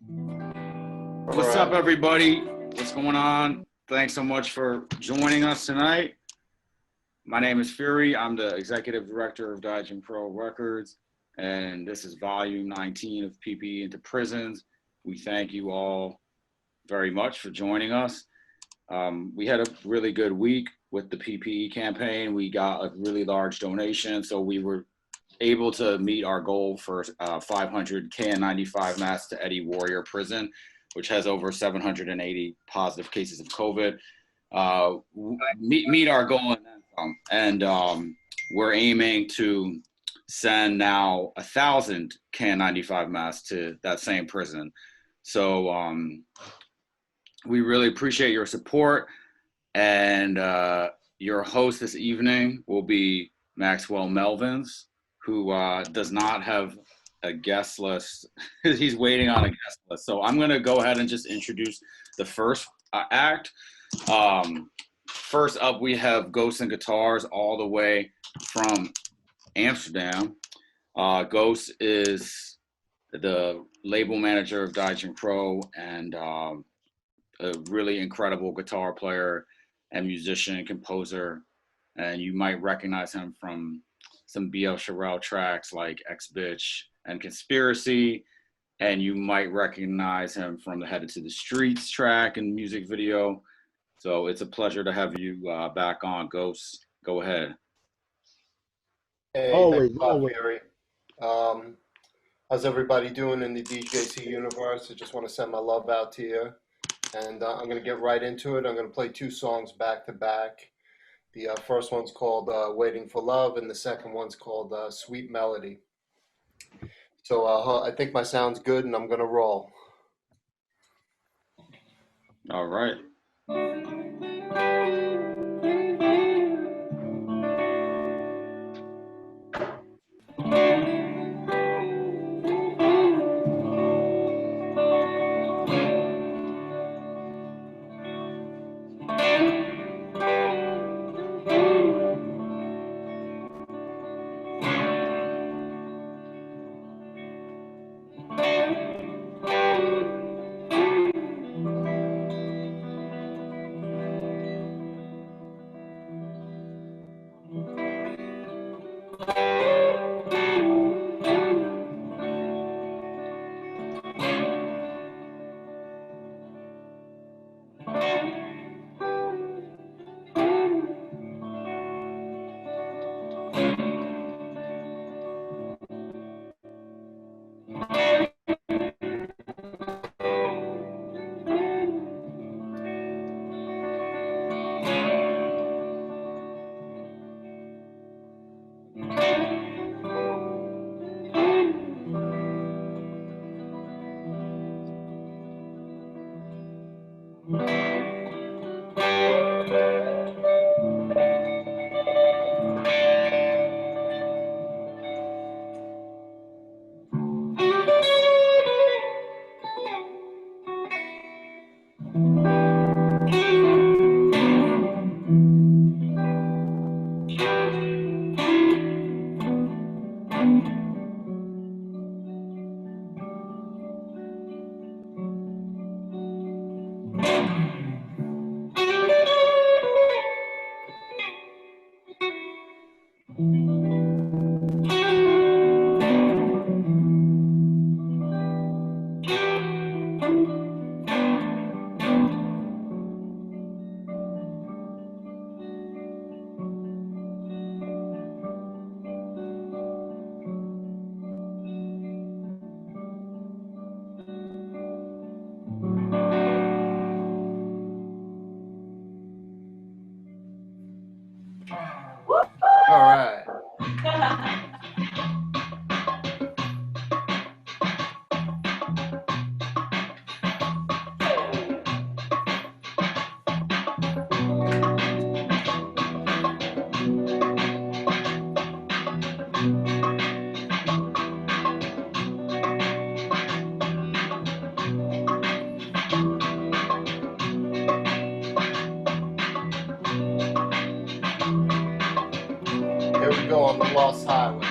What's up, everybody? What's going on? Thanks so much for joining us tonight. My name is Fury. I'm the Executive Director of gHSTS Records, and this is Volume 19 of PPE into Prisons. We thank you all very much for joining us. We had a really good week with the PPE campaign. We got a really large donation, so we were able to meet our goal for 500 KN95 masks to Eddie Warrior Prison, which has over 780 positive cases of COVID. Meet our goal and then some. And we're aiming to send now 1,000 KN95 masks to that same prison. So we really appreciate your support. And your host this evening will be Maxwell Melvins, who does not have a guest list. He's waiting on a guest list. So I'm going to go ahead and just introduce the first act. First up, we have Ghosts and Guitars all the way from Amsterdam. Ghost is the label manager of gHSTS and a really incredible guitar player and musician and composer. And you might recognize him from some BL Sherelle tracks like X-Bitch and Conspiracy. And you might recognize him from the Headed to the Streets track and music video. So it's a pleasure to have you back on, Ghost. Go ahead. Hey, always. Fury. How's everybody doing in the DJC universe? I just want to send my love out to you. And I'm going to get right into it. I'm going to play two songs back to back. The first one's called Waiting for Love, and the second one's called Sweet Melody. So I think my sound's good, and I'm going to roll. All right. All right. Here we go on the Lost Highway.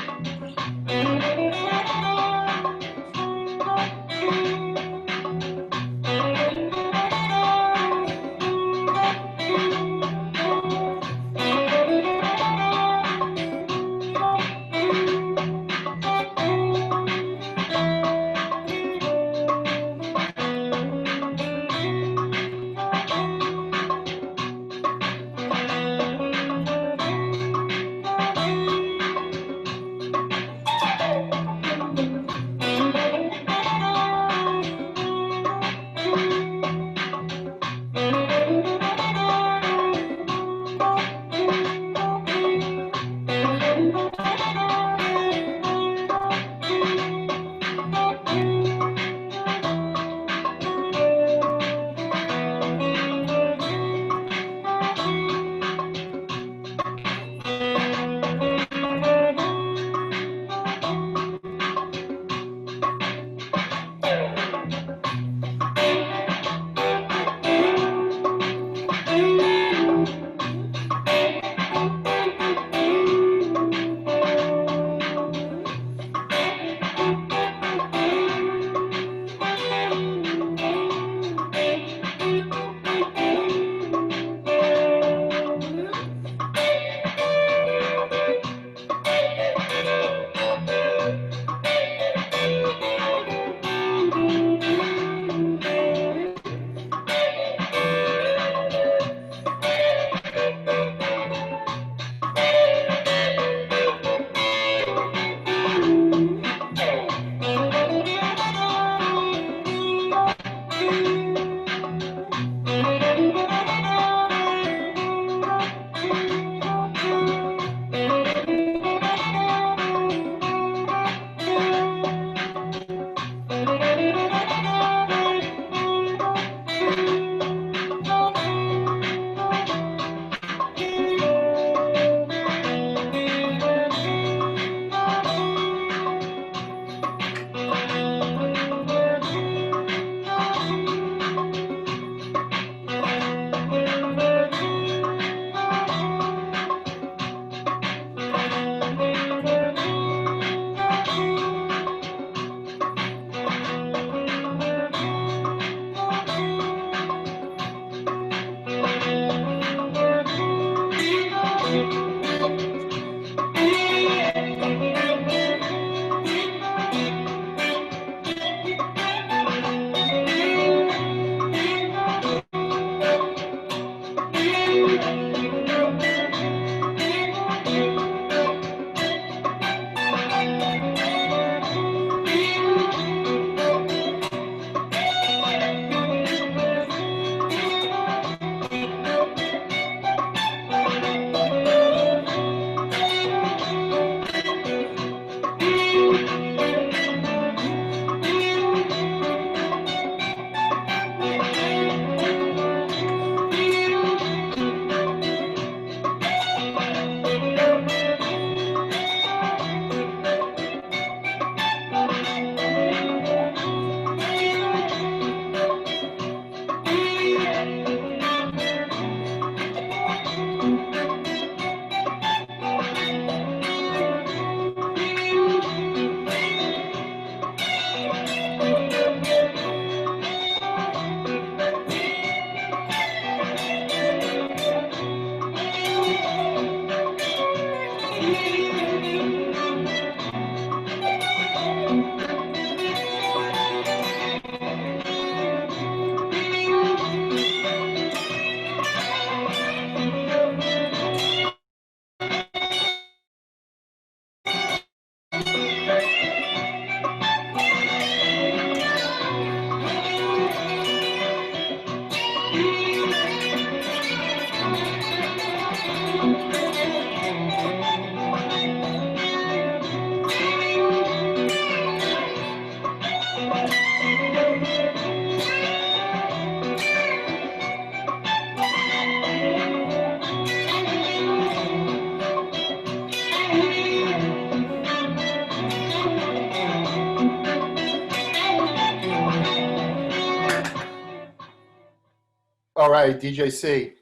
All right, DJC,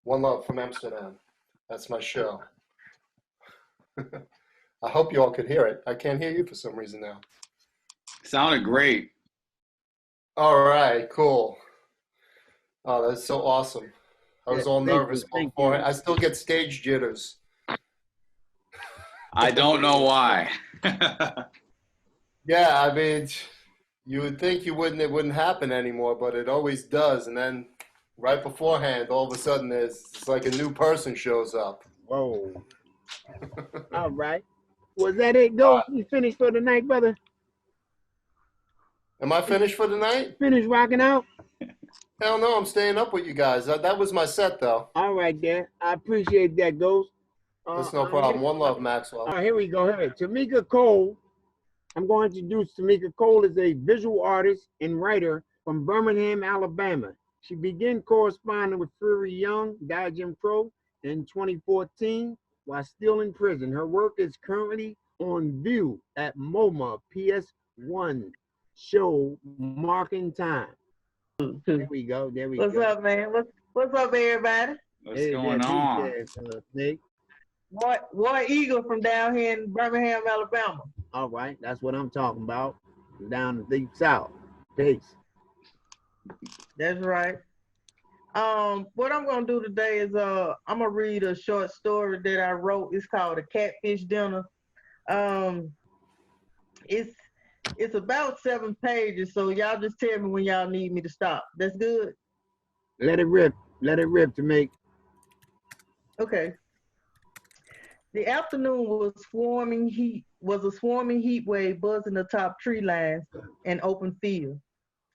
One Love from Amsterdam. That's my show. I hope you all could hear it. I can't hear you for some reason now. Sounded great. All right, cool. Oh, that's so awesome. I was all nervous before. I still get stage jitters. I don't know why. Yeah, I mean, you would think it wouldn't happen anymore, but it always does. And then right beforehand, all of a sudden, it's like a new person shows up. Whoa. All right. Was that it, Go? You finished for the night, brother? Am I finished for the night? Finished rocking out? Hell no, I'm staying up with you guys. That was my set, though. All right, then. I appreciate that, Ghost. That's no problem. One love, Maxwell. All right, here we go. Here. Tameca Cole. I'm going to introduce Tameca Cole as a visual artist and writer from Birmingham, Alabama. She began corresponding with Fury Young, died Jim Crow, in 2014 while still in prison. Her work is currently on view at MoMA PS1 show marking time. There we go. There we go. What's up, man? What's up, everybody? What's going on? Nick. Roy Eagle from down here in Birmingham, Alabama. All right, that's what I'm talking about. Down the deep south. Peace. That's right. What I'm gonna do today is I'm gonna read a short story that I wrote. It's called A Catfish Dinner. It's about 7 pages, so y'all just tell me when y'all need me to stop. That's good? Let it rip. Let it rip to make. Okay. The afternoon was a swarming heat wave buzzing atop tree lines and open fields.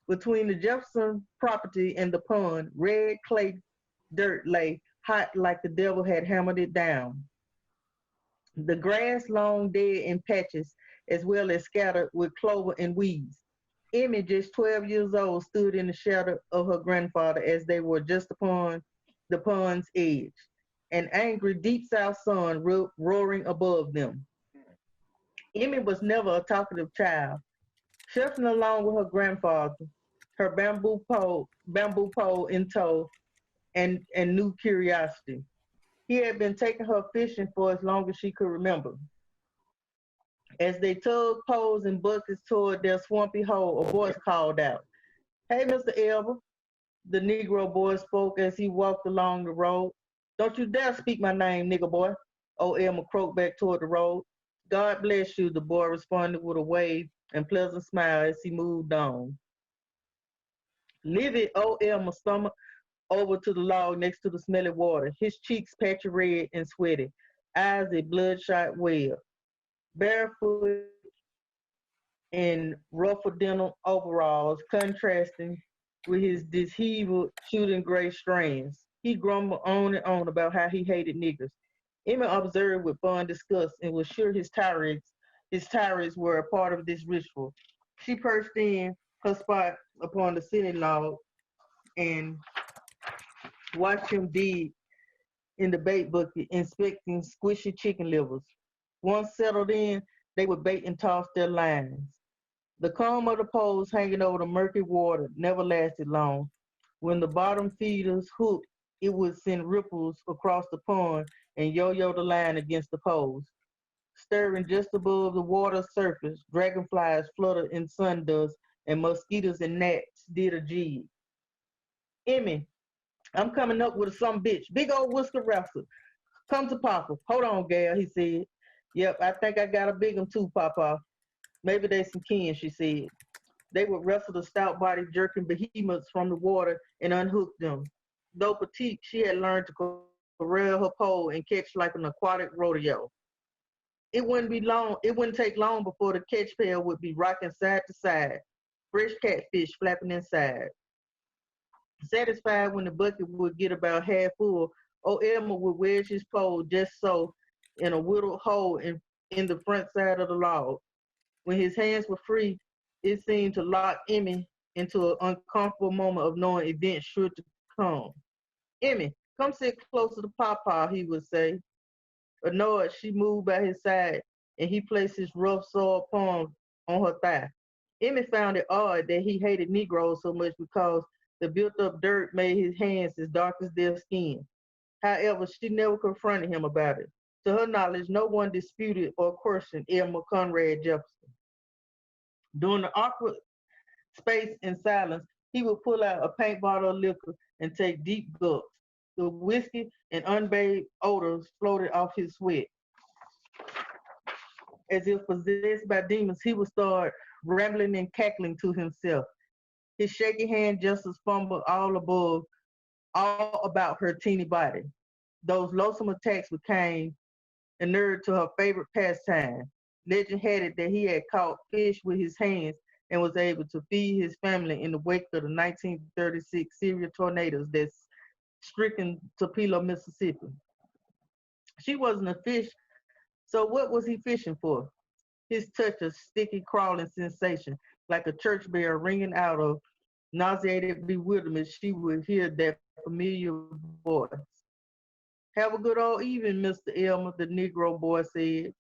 Between the Jefferson property and the pond, red clay dirt lay hot like the devil had hammered it down. The grass long dead in patches, as well as scattered with clover and weeds. Emmy, just 12 years old, stood in the shadow of her grandfather as they were just upon the pond's edge. An angry deep south sun roaring above them. Emmy was never a talkative child. Shuffling along with her grandfather, her bamboo pole in tow, and new curiosity. He had been taking her fishing for as long as she could remember. As they tugged poles and buckets toward their swampy hole, a voice called out, "Hey, Mr. Elber." The Negro boy spoke as he walked along the road. "Don't you dare speak my name, nigger boy." Old Elmer croaked back toward the road. "God bless you," the boy responded with a wave and pleasant smile as he moved on. Livid, old Elmer stumbled over to the log next to the smelly water, his cheeks patchy red and sweaty, eyes a bloodshot web. Barefoot in ruffled denim overalls, contrasting with his disheveled shooting gray strands. He grumbled on and on about how he hated niggers. Emma observed with fond disgust and was sure his tirades were a part of this ritual. She perched in her spot upon the sitting log and watched him dig in the bait bucket, inspecting squishy chicken livers. Once settled in, they would bait and toss their lines. The comb of the poles hanging over the murky water never lasted long. When the bottom feeders hooked, it would send ripples across the pond and yo-yo the line against the poles. Stirring just above the water's surface, dragonflies fluttered in sundust and mosquitoes and gnats did a jig. "Emmy, I'm coming up with some bitch, big old whisker wrestler. Come to Papa." "Hold on, gal," he said. "Yep, I think I got a big one too, Papa. Maybe they some kin," she said. They would wrestle the stout-bodied jerking behemoths from the water and unhook them. Though petite, she had learned to corral her pole and catch like an aquatic rodeo. It wouldn't take long before the catch pail would be rocking side to side, fresh catfish flapping inside. Satisfied when the bucket would get about half full, old Elmer would wedge his pole just so in a whittled hole in the front side of the log. When his hands were free, it seemed to lock Emmy into an uncomfortable moment of knowing events sure to come. "Emmy, come sit closer to Papa," he would say. Annoyed, she moved by his side, and he placed his rough, soiled palm on her thigh. Emmy found it odd that he hated Negroes so much because The built-up dirt made his hands as dark as their skin. However, she never confronted him about it. To her knowledge, no one disputed or questioned Elmer Conrad Jefferson. During the awkward space and silence, he would pull out a paint bottle of liquor and take deep gulps. The whiskey and unbathed odors floated off his sweat. As if possessed by demons, he would start rambling and cackling to himself. His shaky hand gestures fumbled all about her teeny body. Those loathsome attacks became inured to her favorite pastime. Legend had it that he had caught fish with his hands and was able to feed his family in the wake of the 1936 severe tornadoes that stricken Tupelo, Mississippi. She wasn't a fish, so what was he fishing for? His touch, a sticky, crawling sensation, like a church bell ringing out of nauseated bewilderment. She would hear that familiar voice. Have a good old evening, Mr. Elmer, the Negro boy said.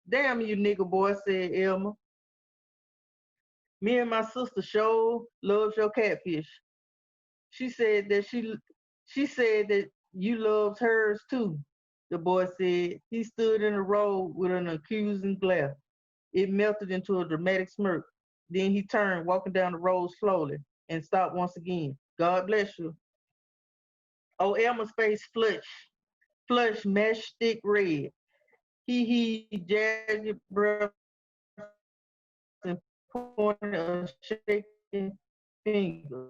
Damn you, nigger boy, said Elmer. Me and my sister sure loves your catfish. She said that you loves hers too, the boy said. He stood in the road with an accusing glare. It melted into a dramatic smirk. Then he turned, walking down the road slowly, and stopped once again. God bless you. Oh, Elmer's face flushed matchstick red. He jagged breath and pointed a shaking finger.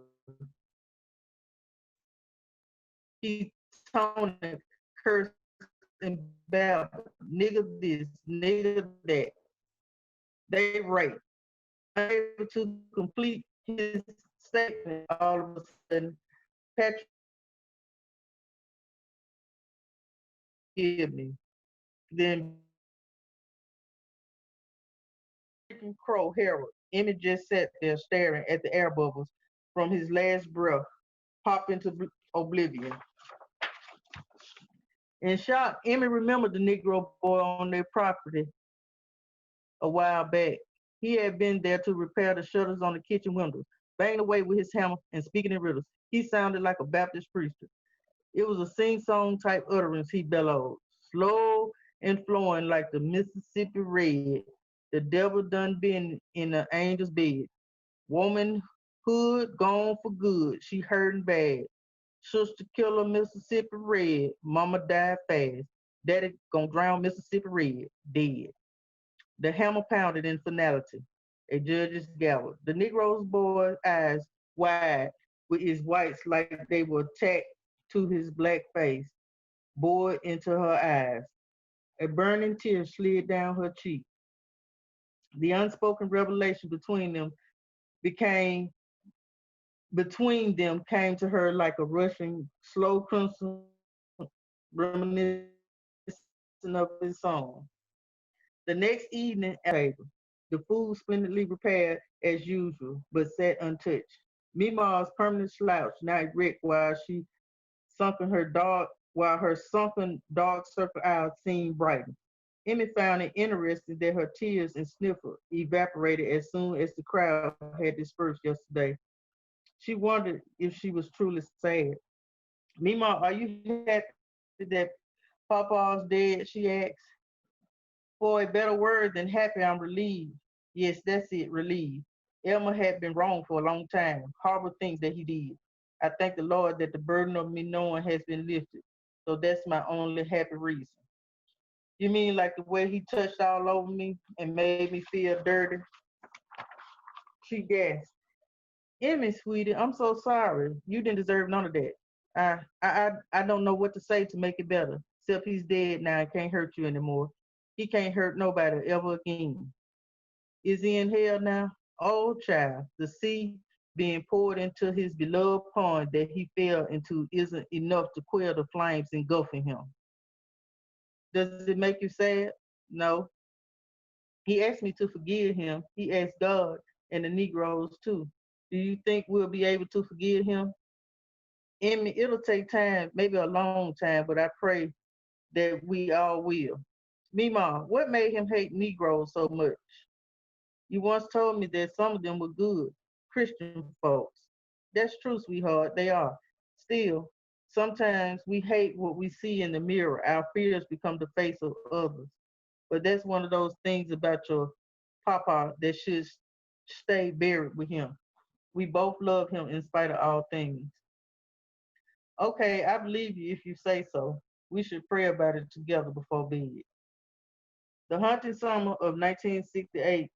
He taunted, cursed, and babbled. Nigga this, nigga that. They raped. Unable to complete his statement, all of a sudden, Patrick, forgive me. Then Crow Harold. Emmett just sat there staring at the air bubbles from his last breath pop into oblivion. In shock, Emmett remembered the Negro boy on their property a while back. He had been there to repair the shutters on the kitchen windows, banging away with his hammer and speaking in riddles. He sounded like a Baptist preacher. It was a sing-song type utterance he bellowed, slow and flowing like the Mississippi Red. The devil done been in the angel's bed. Womanhood gone for good. She hurting bad. Sister killer Mississippi Red. Mama died fast. Daddy gonna drown Mississippi Red. Dead. The hammer pounded in finality. A judge's gavel. The Negro's boy's eyes wide with his whites like they were tacked to his black face, bored into her eyes. A burning tear slid down her cheek. The unspoken revelation between them came to her like a rushing, slow crimson reminiscent of his song. The next evening, the food splendidly prepared as usual, but sat untouched. Mima's permanent slouch now erect while her sunken dark circle eyes seemed brightened. Emmy found it interesting that her tears and sniffle evaporated as soon as the crowd had dispersed yesterday. She wondered if she was truly sad. Mima, are you happy that Papa's dead? She asked. For a better word than happy, I'm relieved. Yes, that's it, relieved. Elmer had been wrong for a long time. Horrible things that he did. I thank the Lord that the burden of me knowing has been lifted. So that's my only happy reason. You mean like the way he touched all over me and made me feel dirty? She gasped. Emmy, sweetie, I'm so sorry. You didn't deserve none of that. I don't know what to say to make it better. Except he's dead now and can't hurt you anymore. He can't hurt nobody ever again. Is he in hell now? Oh, child, the sea being poured into his beloved pond that he fell into isn't enough to quell the flames engulfing him. Does it make you sad? No. He asked me to forgive him. He asked God and the Negroes too. Do you think we'll be able to forgive him? Emmy, it'll take time, maybe a long time, but I pray that we all will. Mima, what made him hate Negroes so much? You once told me that some of them were good, Christian folks. That's true, sweetheart. They are. Still, sometimes we hate what we see in the mirror. Our fears become the face of others. But that's one of those things about your papa that should stay buried with him. We both love him in spite of all things. Okay, I believe you if you say so. We should pray about it together before bed. The haunting summer of 1968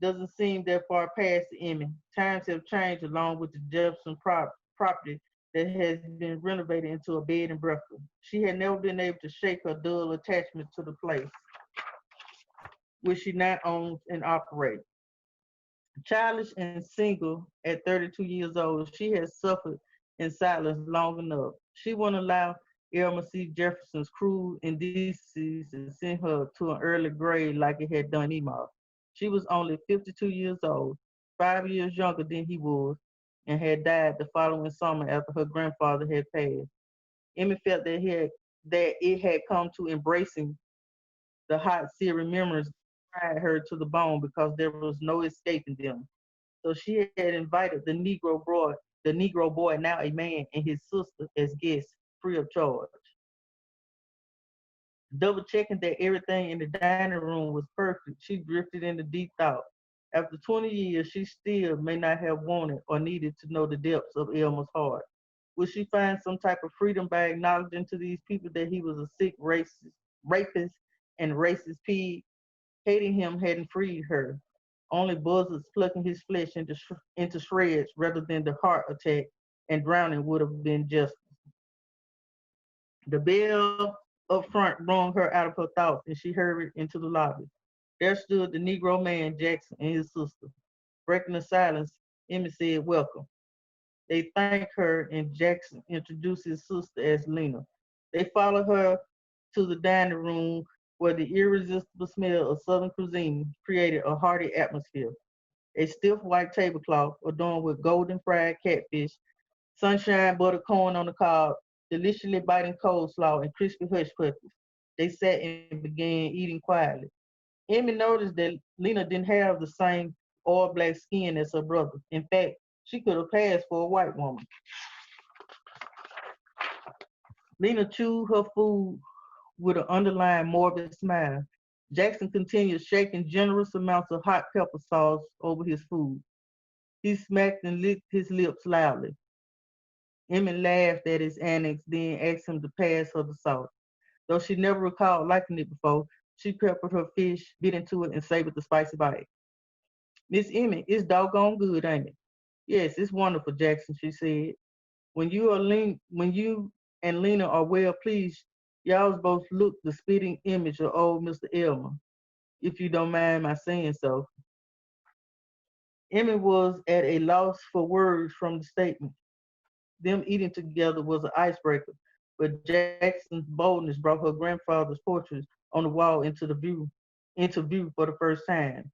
doesn't seem that far past the Emmy. Times have changed along with the Jefferson property that has been renovated into a bed and breakfast. She had never been able to shake her dull attachment to the place, which she now owns and operates. Childish and single at 32 years old, she has suffered in silence long enough. She wouldn't allow Elmer C. Jefferson's cruel indecencies to send her to an early grave like it had done Emma. She was only 52 years old, 5 years younger than he was, and had died the following summer after her grandfather had passed. Emmy felt that it had come to embracing the hot, searing memories fried her to the bone because there was no escaping them. So she had invited the Negro boy, now a man, and his sister as guests, free of charge. Double checking that everything in the dining room was perfect, she drifted into deep thought. After 20 years, she still may not have wanted or needed to know the depths of Elmer's heart. Would she find some type of freedom by acknowledging to these people that he was a sick racist, rapist, and racist pig? Hating him hadn't freed her. Only buzzards plucking his flesh into shreds rather than the heart attack and drowning would have been just. The bell up front wrung her out of her thoughts, and she hurried into the lobby. There stood the Negro man, Jackson, and his sister. Breaking the silence, Emmy said, "Welcome." They thanked her, and Jackson introduced his sister as Lena. They followed her to the dining room where the irresistible smell of Southern cuisine created a hearty atmosphere. A stiff white tablecloth adorned with golden fried catfish, sunshine buttered corn on the cob, deliciously biting coleslaw, and crispy hush puppies. They sat and began eating quietly. Emmy noticed that Lena didn't have the same oil black skin as her brother. In fact, she could have passed for a white woman. Lena chewed her food with an underlying morbid smile. Jackson continued shaking generous amounts of hot pepper sauce over his food. He smacked and licked his lips loudly. Emmy laughed at his antics, then asked him to pass her the salt. Though she never recalled liking it before, she peppered her fish, bit into it, and savored the spicy bite. "Miss Emmy, it's doggone good, ain't it?" "Yes, it's wonderful, Jackson," she said. When you and Lena are well pleased, y'all both look the spitting image of old Mr. Elmer, if you don't mind my saying so." Emmy was at a loss for words from the statement. Them eating together was an icebreaker, but Jackson's boldness brought her grandfather's portraits on the wall into view for the first time.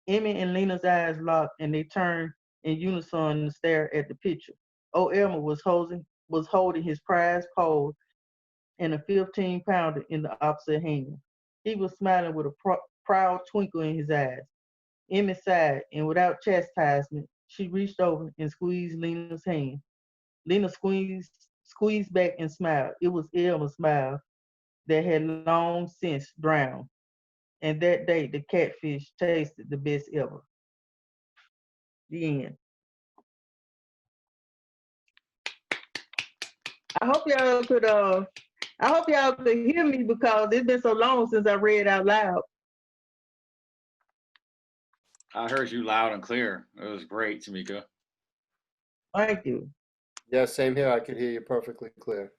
Emmy and Lena's eyes locked, and they turned in unison to stare at the picture. Old Elmer was holding his prized pole and a 15-pounder in the opposite hand. He was smiling with a proud twinkle in his eyes. Emmy sighed, and without chastisement, she reached over and squeezed Lena's hand. Lena squeezed back and smiled. It was Elmer's smile that had long since drowned. And that day, the catfish tasted the best ever. The end. I hope y'all could hear me because it's been so long since I read out loud. I heard you loud and clear. It was great, Tameca. Thank you. Yeah, same here. I could hear you perfectly clear.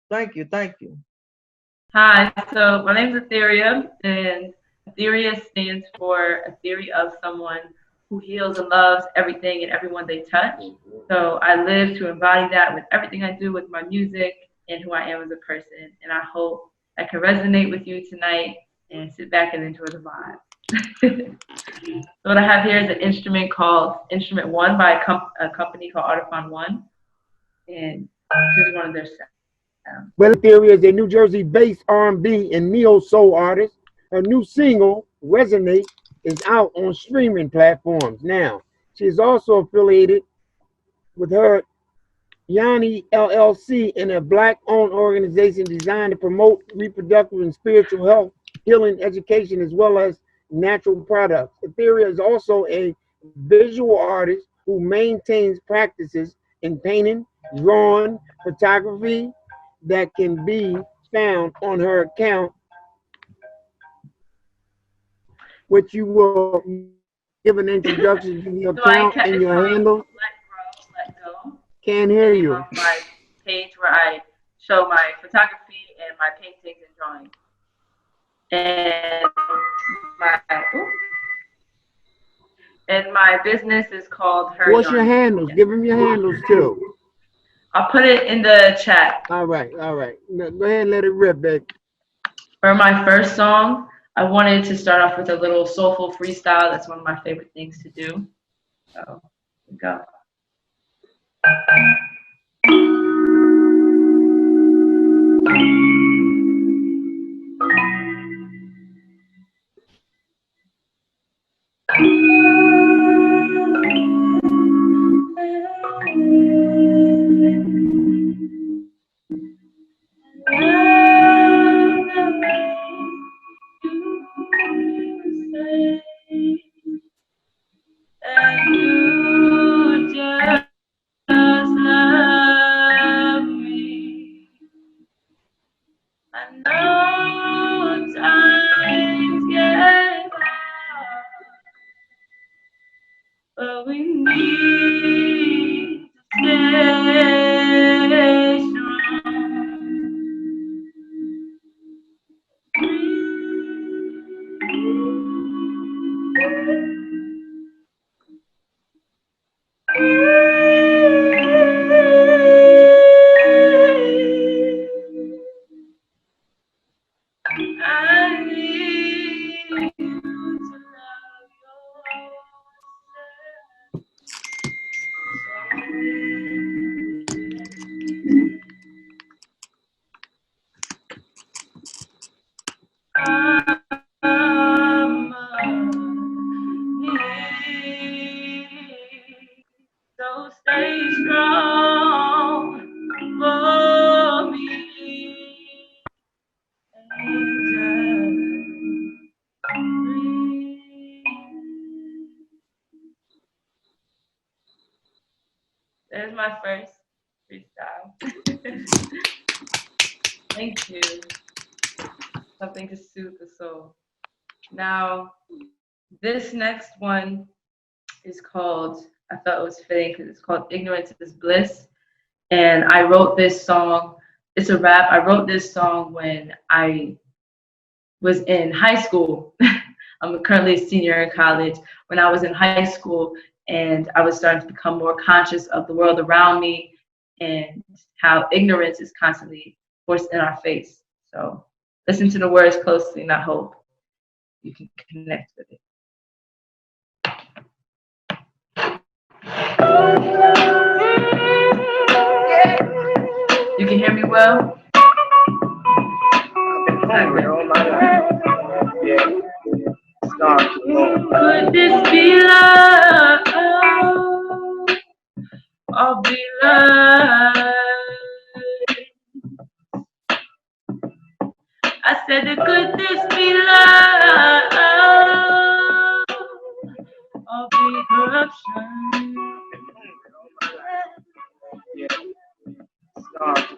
Thank you. Thank you. Hi, so my name is Etheria, and Etheria stands for a theory of someone who heals and loves everything and everyone they touch. So I live to embody that with everything I do with my music and who I am as a person. And I hope I can resonate with you tonight and sit back and enjoy the vibe. So what I have here is an instrument called Instrument One by a company called Artifon One. And here's one of their sounds. Well, Etheria is a New Jersey-based R&B and neo-soul artist. Her new single, Resonate, is out on streaming platforms now. She is also affiliated with her Yanni LLC and a Black-owned organization designed to promote reproductive and spiritual health, healing, education, as well as natural products. Etheria is also a visual artist who maintains practices in painting, drawing, photography that can be found on her account, which you will give an introduction to your account and your handle. Let Go. Can't hear you. My page where I show my photography and my paintings and drawings. And my business is called Her. What's your handles? Give them your handles too. I'll put it in the chat. All right, all right. Now, go ahead and let it rip, babe. For my first song, I wanted to start off with a little soulful freestyle. That's one of my favorite things to do. So, here we go. So stay strong for me. There's my first freestyle. Thank you. Something to soothe the soul. Now, this next one is called, I thought it was fitting because it's called Ignorance is Bliss. And I wrote this song, it's a rap. I wrote this song when I was in high school. I'm currently a senior in college. When I was in high school and I was starting to become more conscious of the world around me and how ignorance is constantly forced in our face. So listen to the words closely and I hope you can connect with it. You can hear me well? I've been hungry all my life. Yeah. Could this be love? Or be love? I said, could this be love? Or be corruption? Yeah.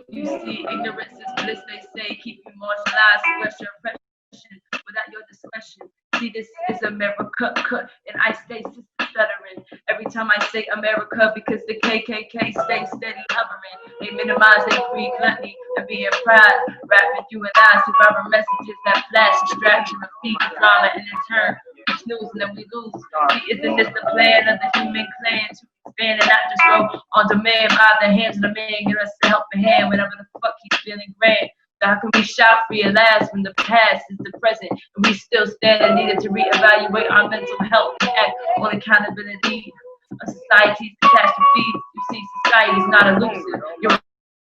You see, ignorance is bliss, they say. Keep you marginalized, suppress your oppression without your discretion. See, this is America, and I stay stuttering every time I say America because the KKK stays steady hovering. They minimize their greed, gluttony, and being proud. Rapping you and I survivor messages that flash, distraction, repeat drama, and in turn, snooze, and then we lose. See, isn't this the plan of the human clan to expand and not just go on demand by the hands of the man? Get us a helping hand whenever the fuck he's feeling grand. So how can we shout realize when the past is the present and we still stand and needed to reevaluate our mental health and act on accountability of society's catastrophes? You see, society is not elusive. You're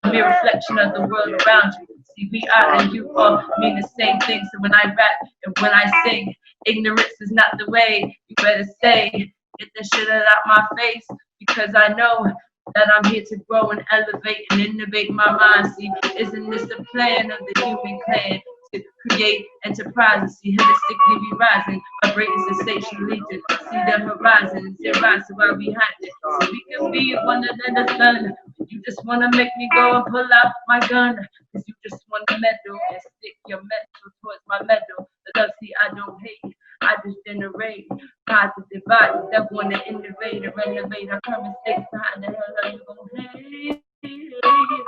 a mere reflection of the world around you. See, we are and you all mean the same thing. So when I rap and when I sing, ignorance is not the way. You better say, get that shit out my face, because I know that I'm here to grow and elevate and innovate my mind. See, isn't this the plan of the human clan? To create enterprises, see holistically we rising, vibrating sensationally to see the horizons, their rise while behind it. So we can be one another's sun. You just wanna make me go and pull out my gun, cause you just wanna meddle and stick your metal towards my metal. The love, see, I don't hate, I just generate positive vibes that wanna innovate and renovate our current states. How the hell are you gonna hate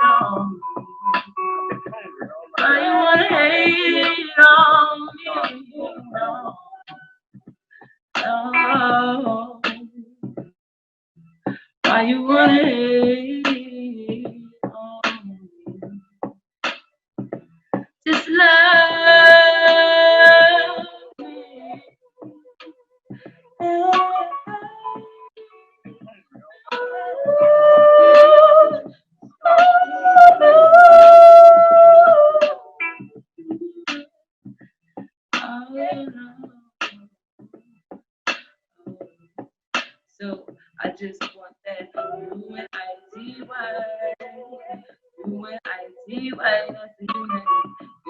on? Why you wanna hate on me? No. Why you wanna hate on me? Just love me. So I just want that U-N-I-T-Y, U-N-I-T-Y, that's the unit,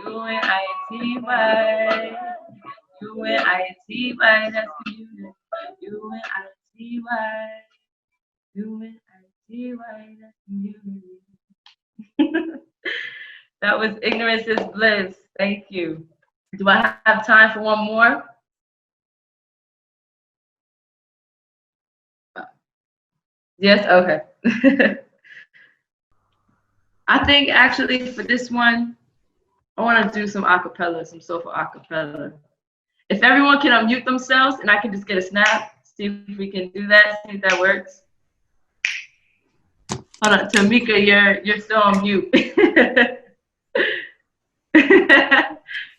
U-N-I-T-Y, U-N-I-T-Y, that's the unit, U-N-I-T-Y, U-N-I-T-Y, that's the unit. That was Ignorance is Bliss. Thank you. Do I have time for one more? Yes, okay. I think actually for this one, I want to do some acapella, some soulful acapella. If everyone can unmute themselves and I can just get a snap, see if we can do that, see if that works. Hold on, Tameca, you're still on mute.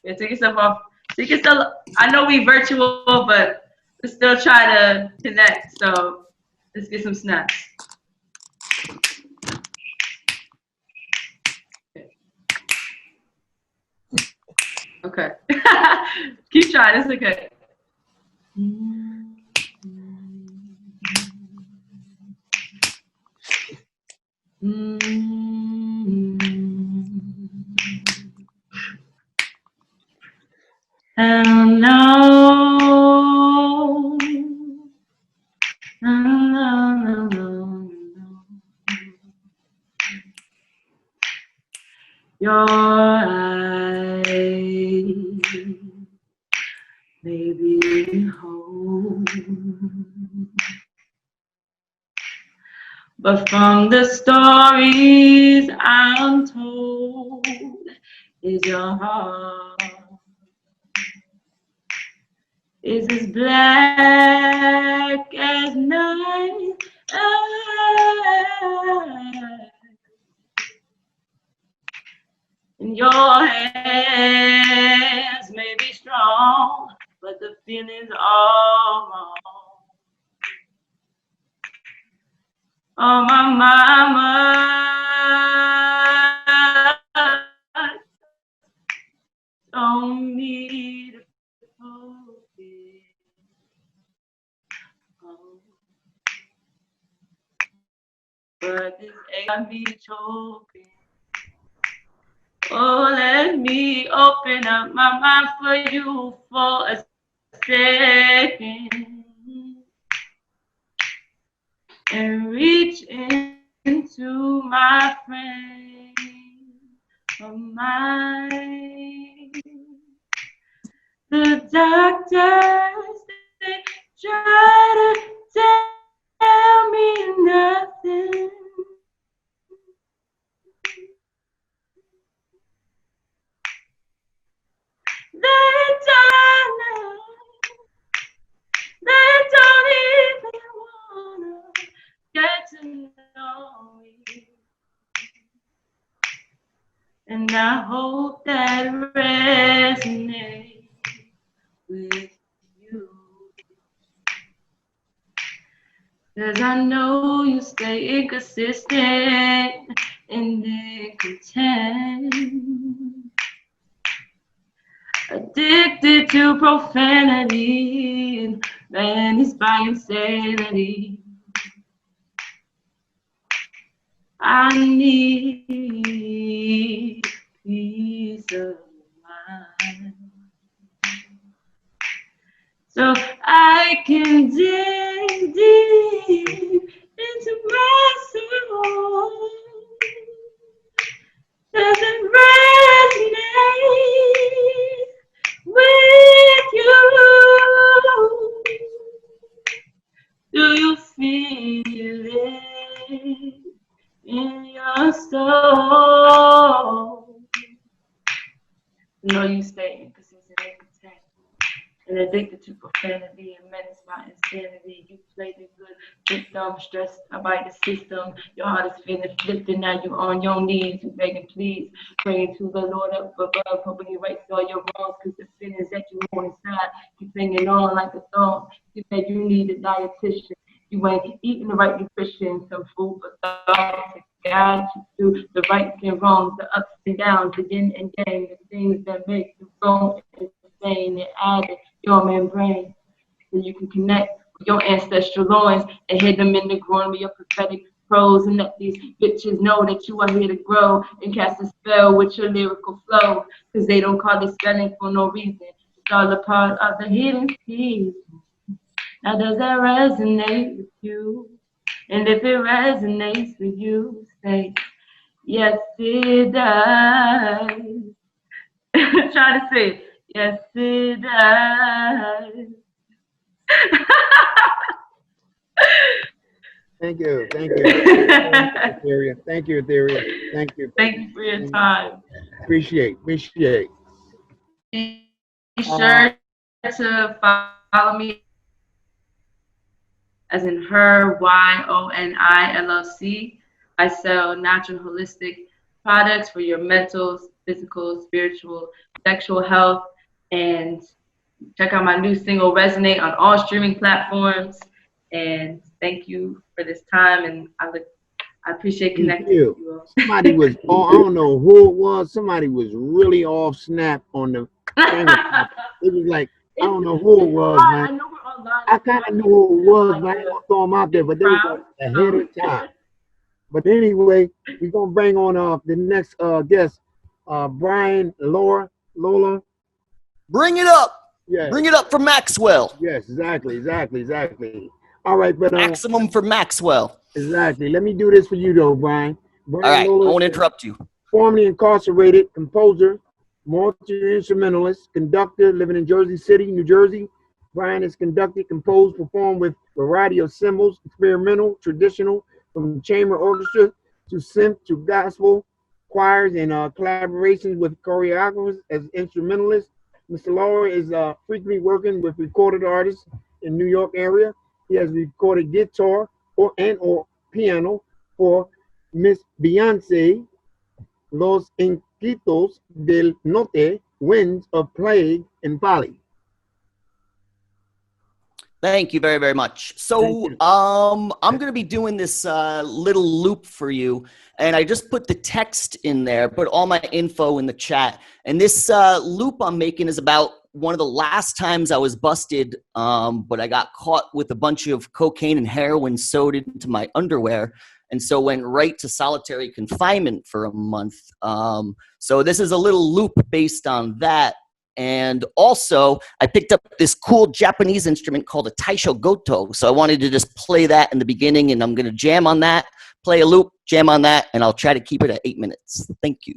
Yeah, take yourself off. So you can still, I know we virtual, but let's still try to connect. So let's get some snaps. Okay. Keep trying, it's okay. And no, no. Your eyes may be home, but from the stories I'm told, is your heart is as black as night. And your hands may be strong, but the feeling's all wrong. Oh, my mama told me to forget. Oh, but this ain't got me choking. Oh, let me open up my mind for you for a second and reach into my frame of mind. The doctors, they try to tell me nothing. They don't even wanna get to know me. And I hope that resonates with you. 'Cause I know you stay inconsistent and incontent. Addicted to profanity and managed by insanity. I need peace of mind, so I can dig deep into my soul. Does it resonate with you? Do you feel it in your soul? No, you stay inconsistent and content and addicted to profanity and menaced by insanity. You play the good victim, stressed about the system. Your heart is feeling flipped, and now you're on your knees. You begging, please, praying to the Lord up above, hoping He rights all your wrongs, because the feelings that you hold inside keep hanging on like a thorn. You said you need a dietitian. You ain't eating the right nutrition, some food for thought to guide you through the rights and wrongs, the ups and downs, the yin and yang, the things that make you go insane and add your membrane so you can connect with your ancestral loins and hit them in the groin with your prophetic prose, and let these bitches know that you are here to grow and cast a spell with your lyrical flow, because they don't call it spelling for no reason. It's all a part of the hidden season. Now does that resonate with you? And if it resonates with you, say, yes it does. Try to say, yes it does. Thank you. Thank you. Etheria. Thank you, Etheria. Thank you. Thank you for your time. Appreciate. Be sure to follow me as in her, YONI LLC. I sell natural holistic products for your mental, physical, spiritual, sexual health. And check out my new single, Resonate, on all streaming platforms. And thank you for this time. And I appreciate connecting with you all. Somebody was, I don't know who it was. Somebody was really off snap on the camera. It was like, I don't know who it was, man. I know we're online. I kind of knew who it was, but I didn't throw them out there. But they was like ahead of time. But anyway, we're gonna bring on the next guest, Brian Lawlor. Bring it up. Yeah. Bring it up for Maxwell. Yes, exactly. All right, but maximum for Maxwell. Exactly. Let me do this for you though, Brian. All right, Lawlor, I won't interrupt you. Formerly incarcerated composer, multi-instrumentalist, conductor, living in Jersey City, New Jersey. Brian has conducted, composed, performed with a variety of cymbals, experimental, traditional, from chamber orchestra to synth to gospel choirs, and collaborations with choreographers as instrumentalist. Mr. Lawlor is frequently working with recorded artists in New York area. He has recorded guitar or piano for Miss Beyonce, Los Enquitos del Norte, Winds of Plague and Folly. Thank you very, very much. So I'm going to be doing this little loop for you, and I just put the text in there, put all my info in the chat. And this loop I'm making is about one of the last times I was busted, but I got caught with a bunch of cocaine and heroin sewed into my underwear, and so went right to solitary confinement for a month. So this is a little loop based on that. And also, I picked up this cool Japanese instrument called a Taisho Goto. So I wanted to just play that in the beginning, and I'm going to jam on that, play a loop, jam on that, and I'll try to keep it at 8 minutes. Thank you.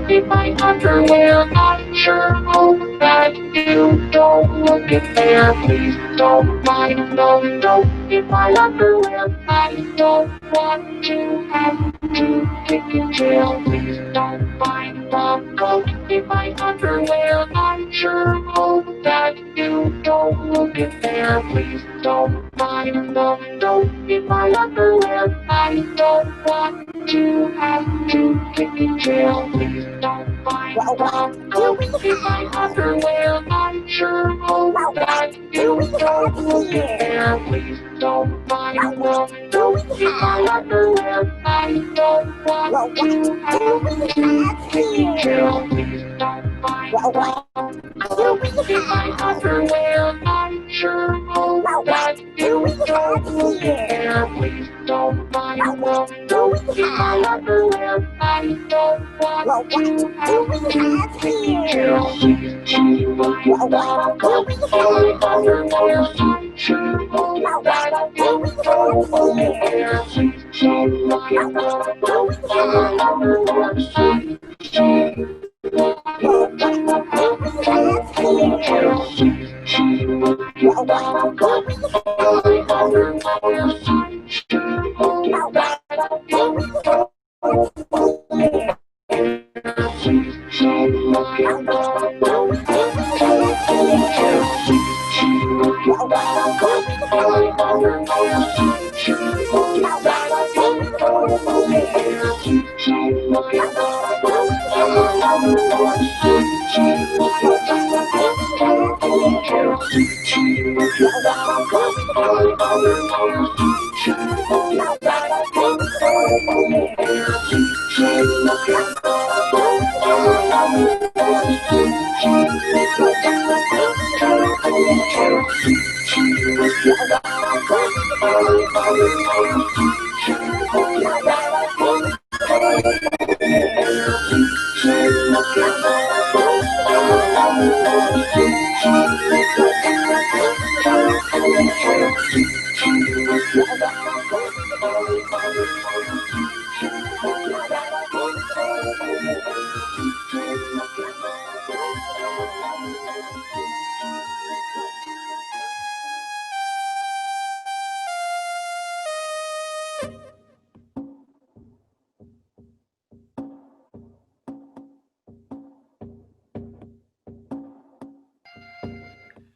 in my underwear. I'm sure hope that you don't look in there. Please don't mind the dope in my underwear. I don't want to have to get in jail. Please don't mind the dope in my underwear. I'm sure hope that you don't look in there. Please don't mind the dope in my underwear. I don't want to have to get in jail. Please don't mind the dope in my underwear. I'm sure hope that you don't look in there. Please don't mind the dope in my underwear. I don't want to have to get in jail. Please don't mind the dope in my underwear. I'm sure hope that you don't look in there. Please don't mind the dope in my underwear. I don't want to have to get in jail. Please don't mind the dope in my underwear. I'm sure hope that you don't look in there. Please don't mind the dope in my underwear.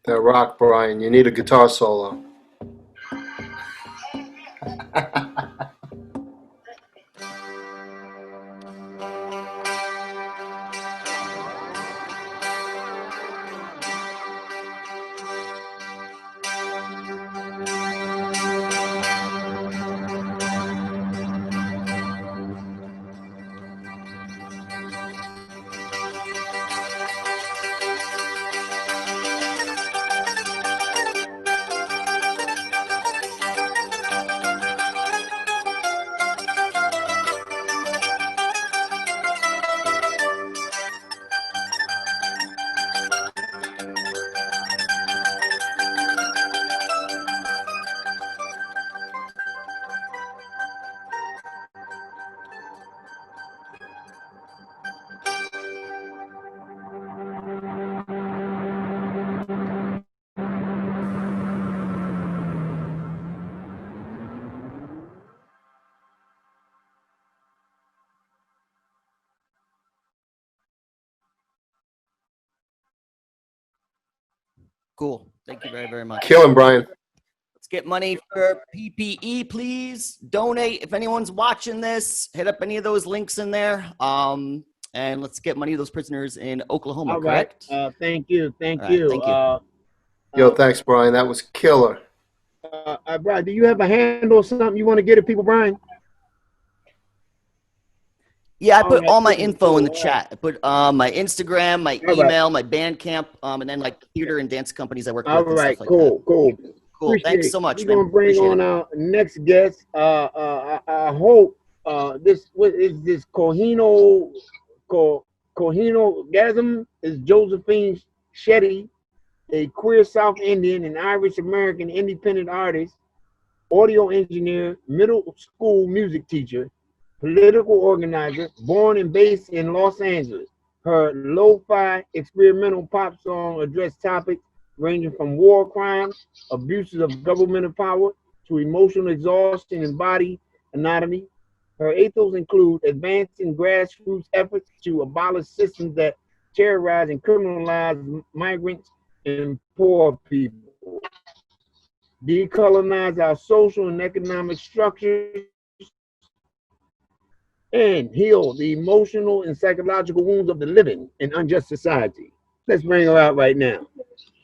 That rock, Brian. You need a guitar solo. Cool. Thank you very, very much. Kill him, Brian. Let's get money for PPE, please. Donate. If anyone's watching this, hit up any of those links in there. And let's get money to those prisoners in Oklahoma, All right. correct? Thank you. Thank All right, you. thank you. Yo, thanks, Brian. That was killer. Brian, do you have a handle or something you want to get to people, Brian? Yeah, I put right, all my cool, info in the cool. chat. I put my Instagram, my All right. email, my Bandcamp, and then like theater and dance companies I work All with and right, stuff like cool, that. cool. Cool. Thanks so much, We're man. gonna bring Appreciate on it. our next guest. I hope this Kohinoorgasm is Josephine Shetty, a queer South Indian and Irish American independent artist, audio engineer, middle school music teacher, political organizer, born and based in Los Angeles. Her lo-fi experimental pop song addressed topics ranging from war crimes, abuses of governmental power, to emotional exhaustion and body anatomy. Her ethos include advancing grassroots efforts to abolish systems that terrorize and criminalize migrants and poor people, decolonize our social and economic structures, and heal the emotional and psychological wounds of the living in unjust society. Let's bring her out right now.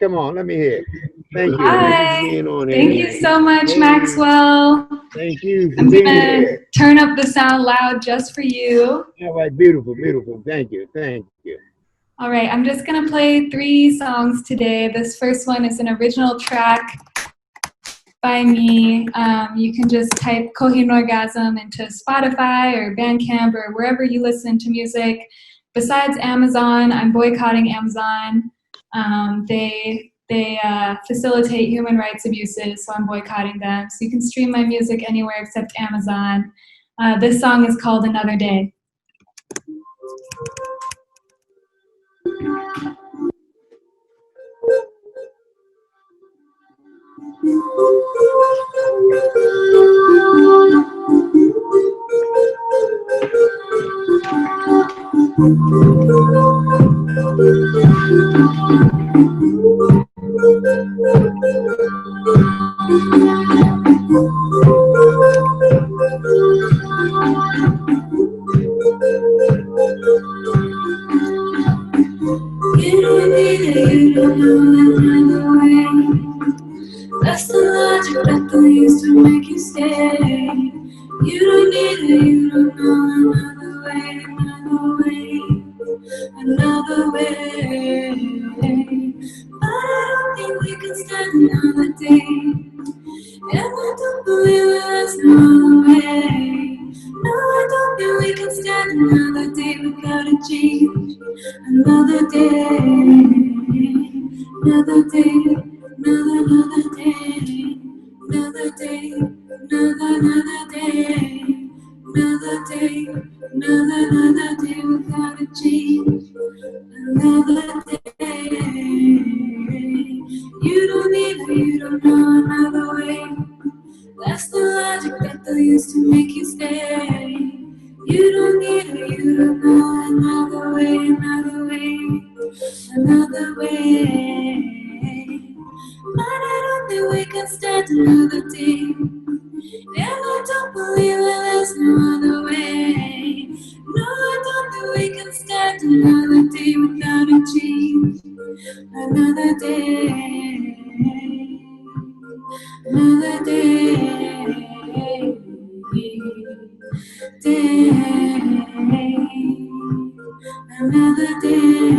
Come on, let me hear it. Thank you. Hi. Being on Thank you so much, Hey. Maxwell. Thank you for I'm being gonna here. turn up the sound loud just for you. All right, beautiful, beautiful. Thank you, thank you. All right, I'm just gonna play 3 songs today. This first one is an original track by me. You can just type Kohinoorgasm into Spotify or Bandcamp or wherever you listen to music. Besides Amazon, I'm boycotting Amazon. They facilitate human rights abuses, so I'm boycotting them. So you can stream my music anywhere except Amazon. This song is called Another Day. You don't need it, you don't know another way. That's the logic that they use to make you stay. You don't need it, you don't know another way, another way. But I don't think we can stand another day. And I don't believe there's no way. No, I don't think we can stand another day without a change. Another day, another day, another day, another day, another day, another day, another day without a change. Another day. You don't need it, you don't know another way. That's the logic that they use to make you stay. You don't need it, you don't know another way, another way. But I don't think we can stand another day. And I don't believe that there's no other way. No, I don't think we can stand another day without a change. Another day. Another day. Another day.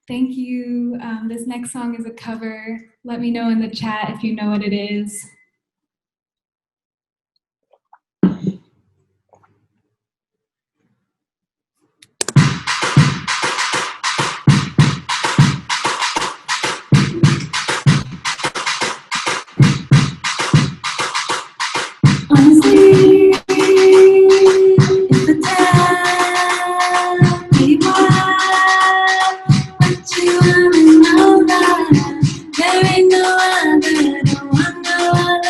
Thank you. This next song is a cover. Let me know in the chat if you know what it is. Honestly, if the time be wide, what you wanna know that there ain't no other, don't wonder what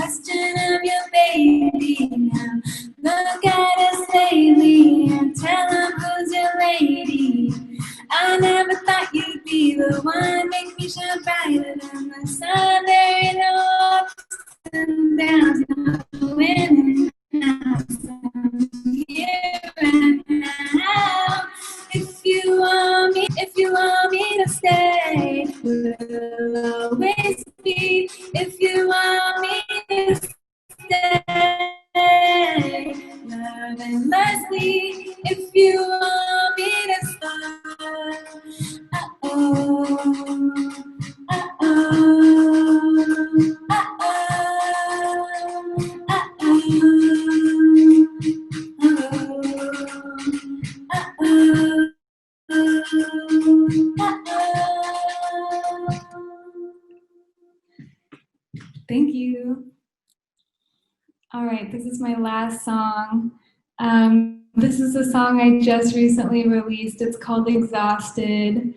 question of your baby now. Look at us lately and tell him who's your lady. I never thought you'd be the one, make me shine brighter than the sun. There ain't no ups and downs, no winning now. Here and now. If you want me to stay, we'll always be. If you want me to stay, love endlessly. If you want me to start, uh-oh, uh-oh, uh-oh, uh-oh, Thank you. All right, this is my last song. This is a song I just recently released. It's called Exhausted,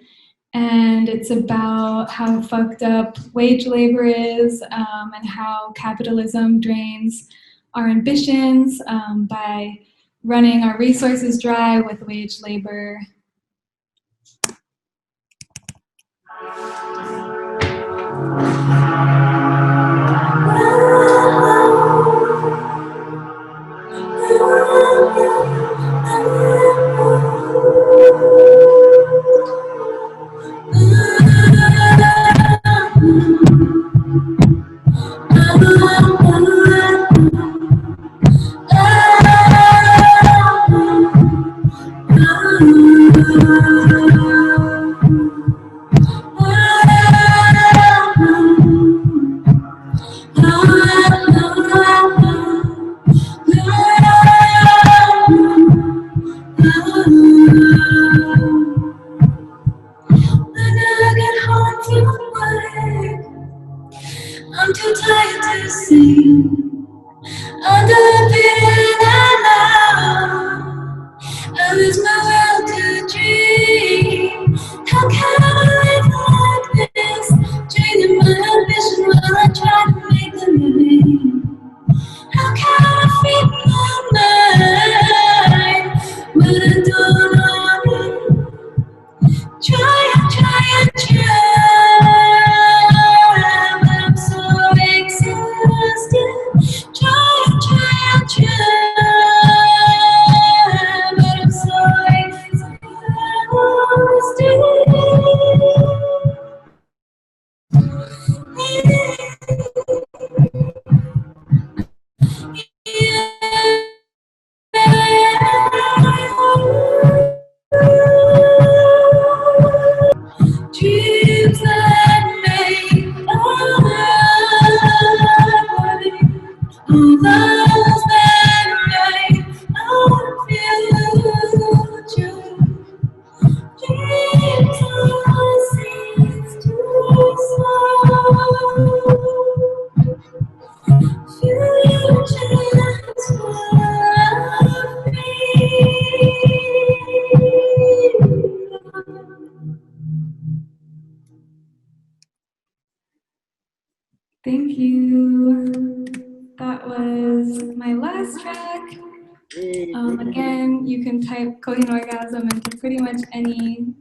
and it's about how fucked up wage labor is, and how capitalism drains our ambitions by running our resources dry with wage labor. I'm too tired to sing under the pin and now I lose my will to dream. How can I live like this, draining my ambition while I try to make a living? How can I feed my mind when I don't know it? Try and try and try. Dreams that make all those that make our future. Dreams are seeds to sow. Futures will be. Thank you. That was my last track. Again, you can type Kohinoorgasm into pretty much any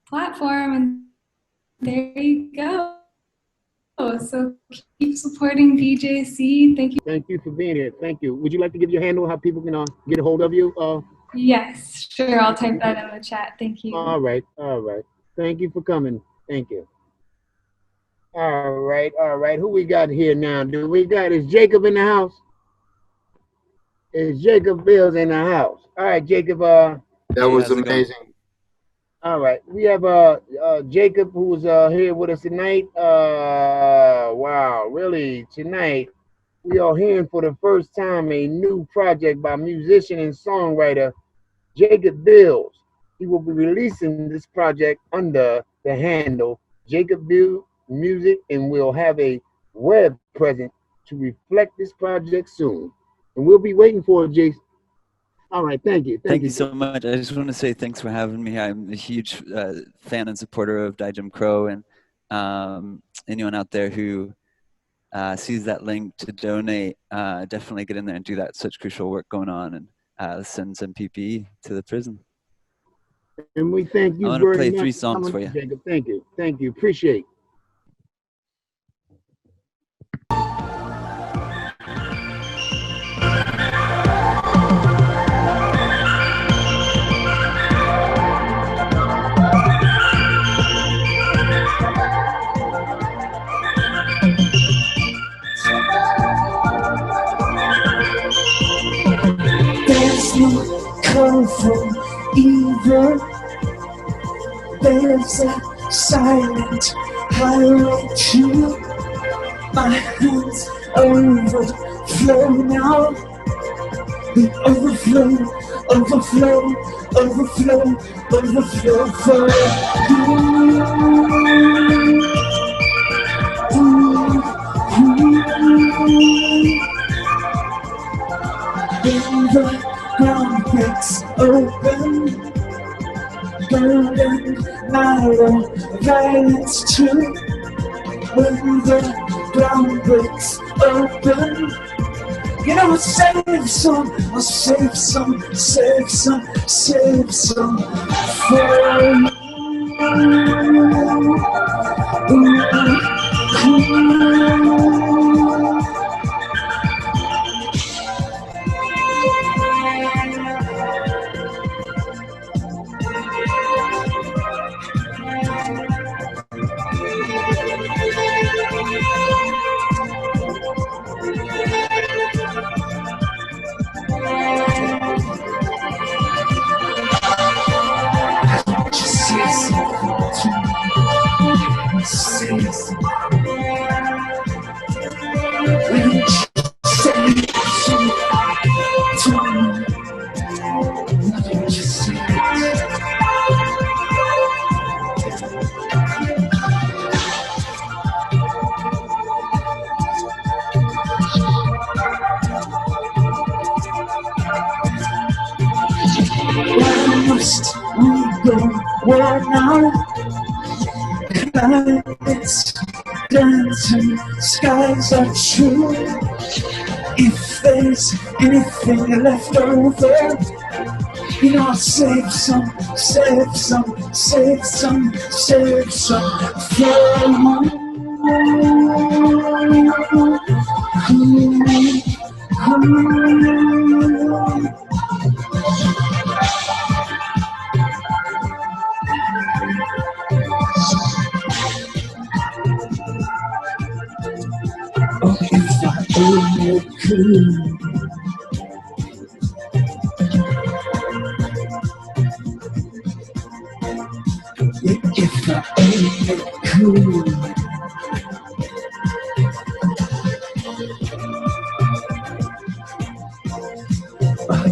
platform, and there you go. So keep supporting DJC. Thank you. Thank you for being here. Thank you. Would you like to give your handle, how people can get a hold of you? Yes, sure. I'll type that in the chat. Thank you. All right. All right. Thank you for coming. Thank you. All right. All right. Who we got here now? Is Jacob in the house? Is Jacob Bills in the house? All right, Jacob. That was amazing. All right. We have Jacob, who's here with us tonight. Wow, really, tonight we are hearing for the first time a new project by musician and songwriter Jacob Bills. He will be releasing this project under the handle Jacob Bills Music, and we'll have a web presence to reflect this project soon. And we'll be waiting for it, Jason. All right, thank you. Thank you so much. I just want to say thanks for having me. I'm a huge fan and supporter of Die Jim Crow, and anyone out there who sees that link to donate, definitely get in there and do that. Such crucial work going on, and send some PPE to the prison. And we thank you I'm gonna very play much 3 for songs coming, for you. Jacob. Thank you. Thank you. Appreciate. There's no call for evil. There's a silent highway to my hands overflow now. We overflow, overflow, overflow, overflow for when the ground breaks open, golden narrow violence too. When the ground breaks open, you know, I'll save some, I'll save some, save some, save some for must we go where now? Planets, dancing skies are true. If there's anything left over, you know, I'll save some, save some, save some, save some for oh, if I only could. If I only could.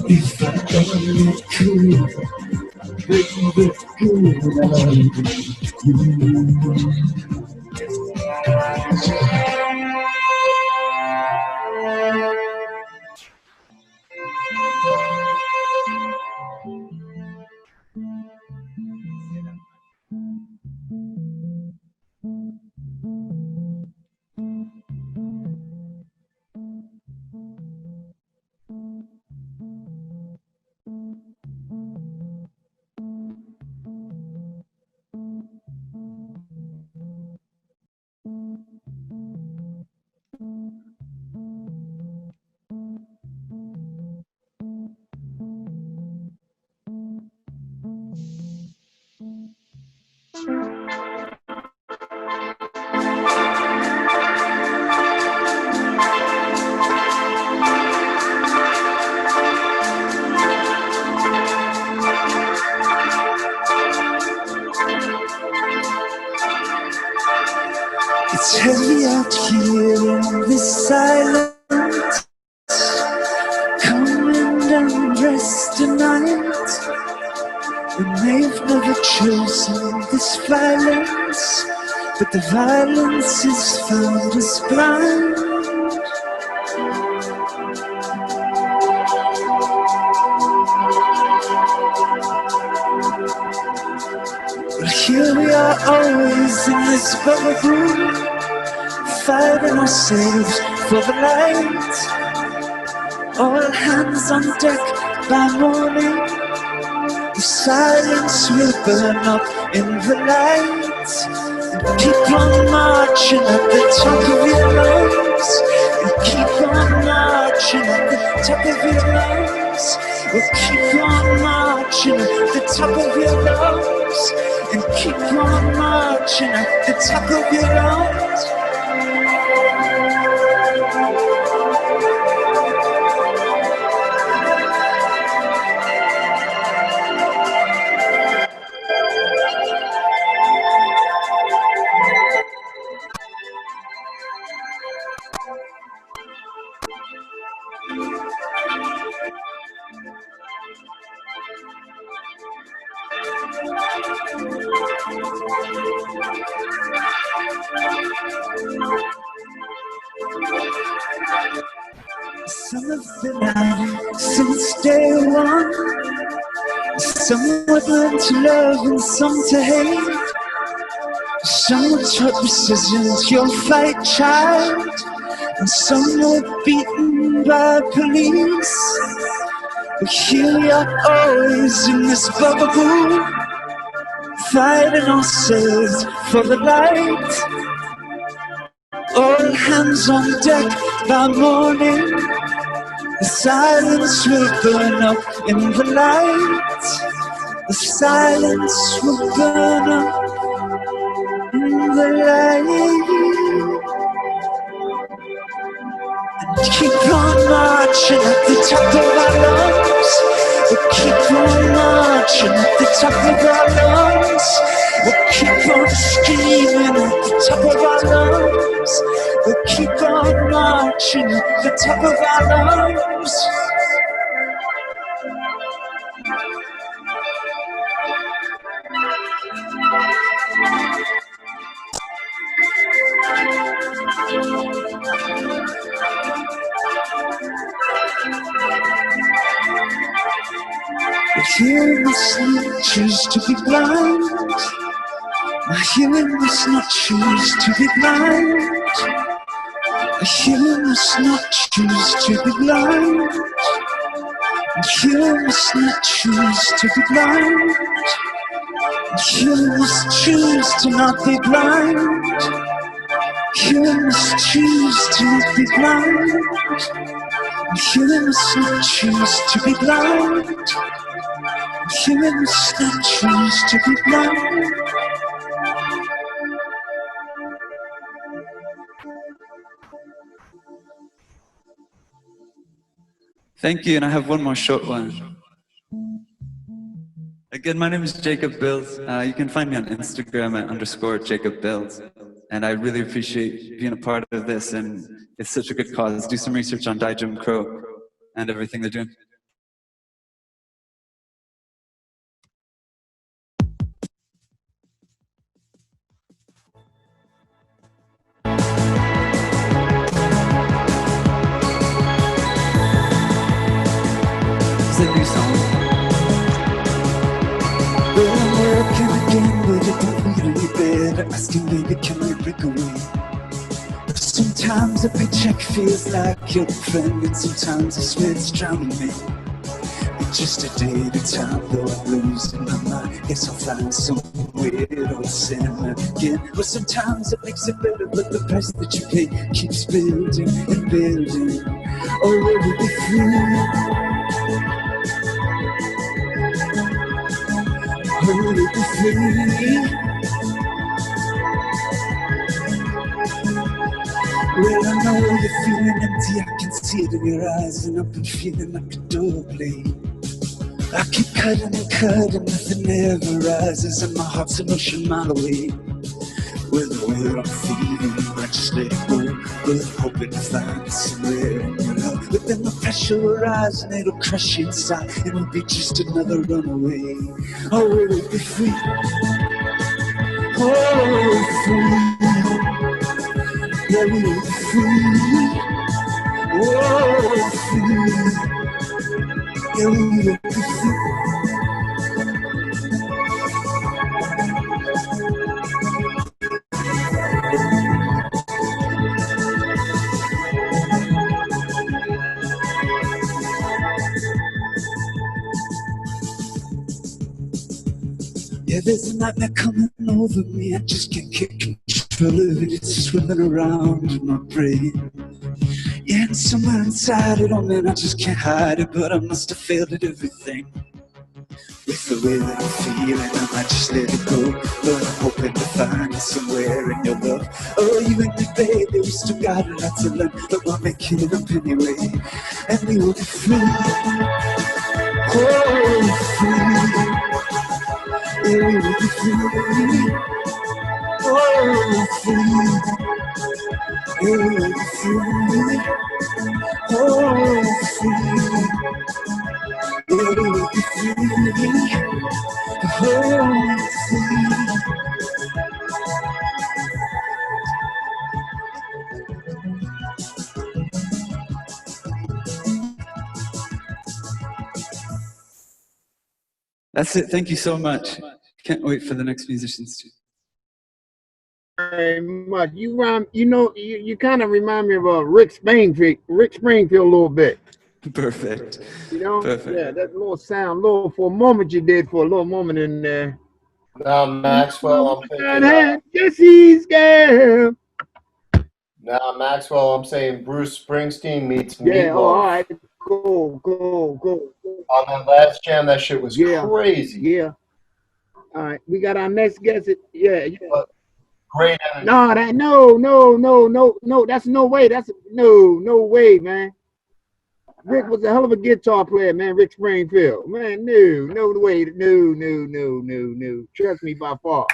If I only could. Baby, it's heavy out here in this silence. Come and undress tonight. We may have never chosen this violence, but the violence has found us blind. Well, here we are always in this bubble room, fighting ourselves for the light. All hands on deck by morning. The silence will burn up in the light. Keep on marching at the top of your lungs. And keep on marching at the top of your lungs. We'll keep on marching at the top of your lungs. And keep on marching at the top of your lungs. Some have been out since day one. Some would learn to love and some to hate. Some were taught decisions, you'll fight, child. And some were beaten by police. But here we are always in this bugaboo, fighting ourselves for the light. All hands on deck by morning. The silence will burn up in the light. The silence will burn up in the light. And keep on marching at the top of our lungs. We'll keep on marching at the top of our lungs. We'll keep on screaming at the top of our lungs. We'll keep on marching at the top of our lungs. But hearing must not choose to be blind. My hearing must not choose to be blind. My hearing must not choose to be blind. My hearing must not choose to be blind. My hearing must choose to not be blind. Hearing must choose to not be blind. Hearing must not choose to be blind. Hearing must not choose to be blind. Thank you, and I have one more short one. Again, my name is Jacob Bills. You can find me on Instagram at _Jacob Bills. And I really appreciate being a part of this, and it's such a good cause. Do some research on Die Jim Crow and everything they're doing. It's a new song. Well, I'm working again, but it don't need any better. Asking, baby, can we break away? Sometimes a paycheck feels like your friend, and sometimes I swear it's drowning me. It's just a day at a time, though I'm losing my mind. Guess I'll find some weird old sin again. Well, sometimes it makes it better, but the price that you pay keeps building and building. Or will we be free? Or will we be free? Well, I know you're feeling empty, I can see it in your eyes, and I've been feeling like a doubly. I keep cutting and cutting, nothing ever rises, and my heart's an ocean mile away. Well, the way I'm feeling, I just let it go, but I'm hoping to find somewhere in your love. But then the pressure will rise, and it'll crush you inside, and it'll be just another runaway. Oh, will it be free? Oh, free. Yeah, we'll be free. Oh, free. Yeah, we'll be free. Yeah, there's a nightmare coming over me. I just can't get control of it. It's swimming around in my brain. Yeah, and somewhere inside it, oh man, I just can't hide it. But I must have failed at everything. With the way that I'm feeling, I might just let it go. But I'm hoping to find it somewhere in your love. Oh, you and me, baby, we still got a lot to learn. But we'll make it up anyway, and we will be free. Oh, free. Yeah, we will be free. Oh, free. Yeah, we will be free. Oh, free. Yeah, we will be free. Oh, free. That's it. Thank you so much. Can't wait for the next musicians too. Very much. You kind of remind me of Rick Springfield a little bit. Perfect. You know? Perfect. Yeah, that little sound, for a moment you did for a little moment in there. Now, Maxwell, I'm thinking. Jesse's girl. Now, Maxwell, I'm saying Bruce Springsteen meets Yeah, Meatloaf. all right. Go. On that last jam, that shit was crazy. Yeah. All right, we got our next guest. Yeah. But great energy. No, that's no way. That's no way, man. Rick was a hell of a guitar player, man. Rick Springfield, man. No way. No. Trust me, by far.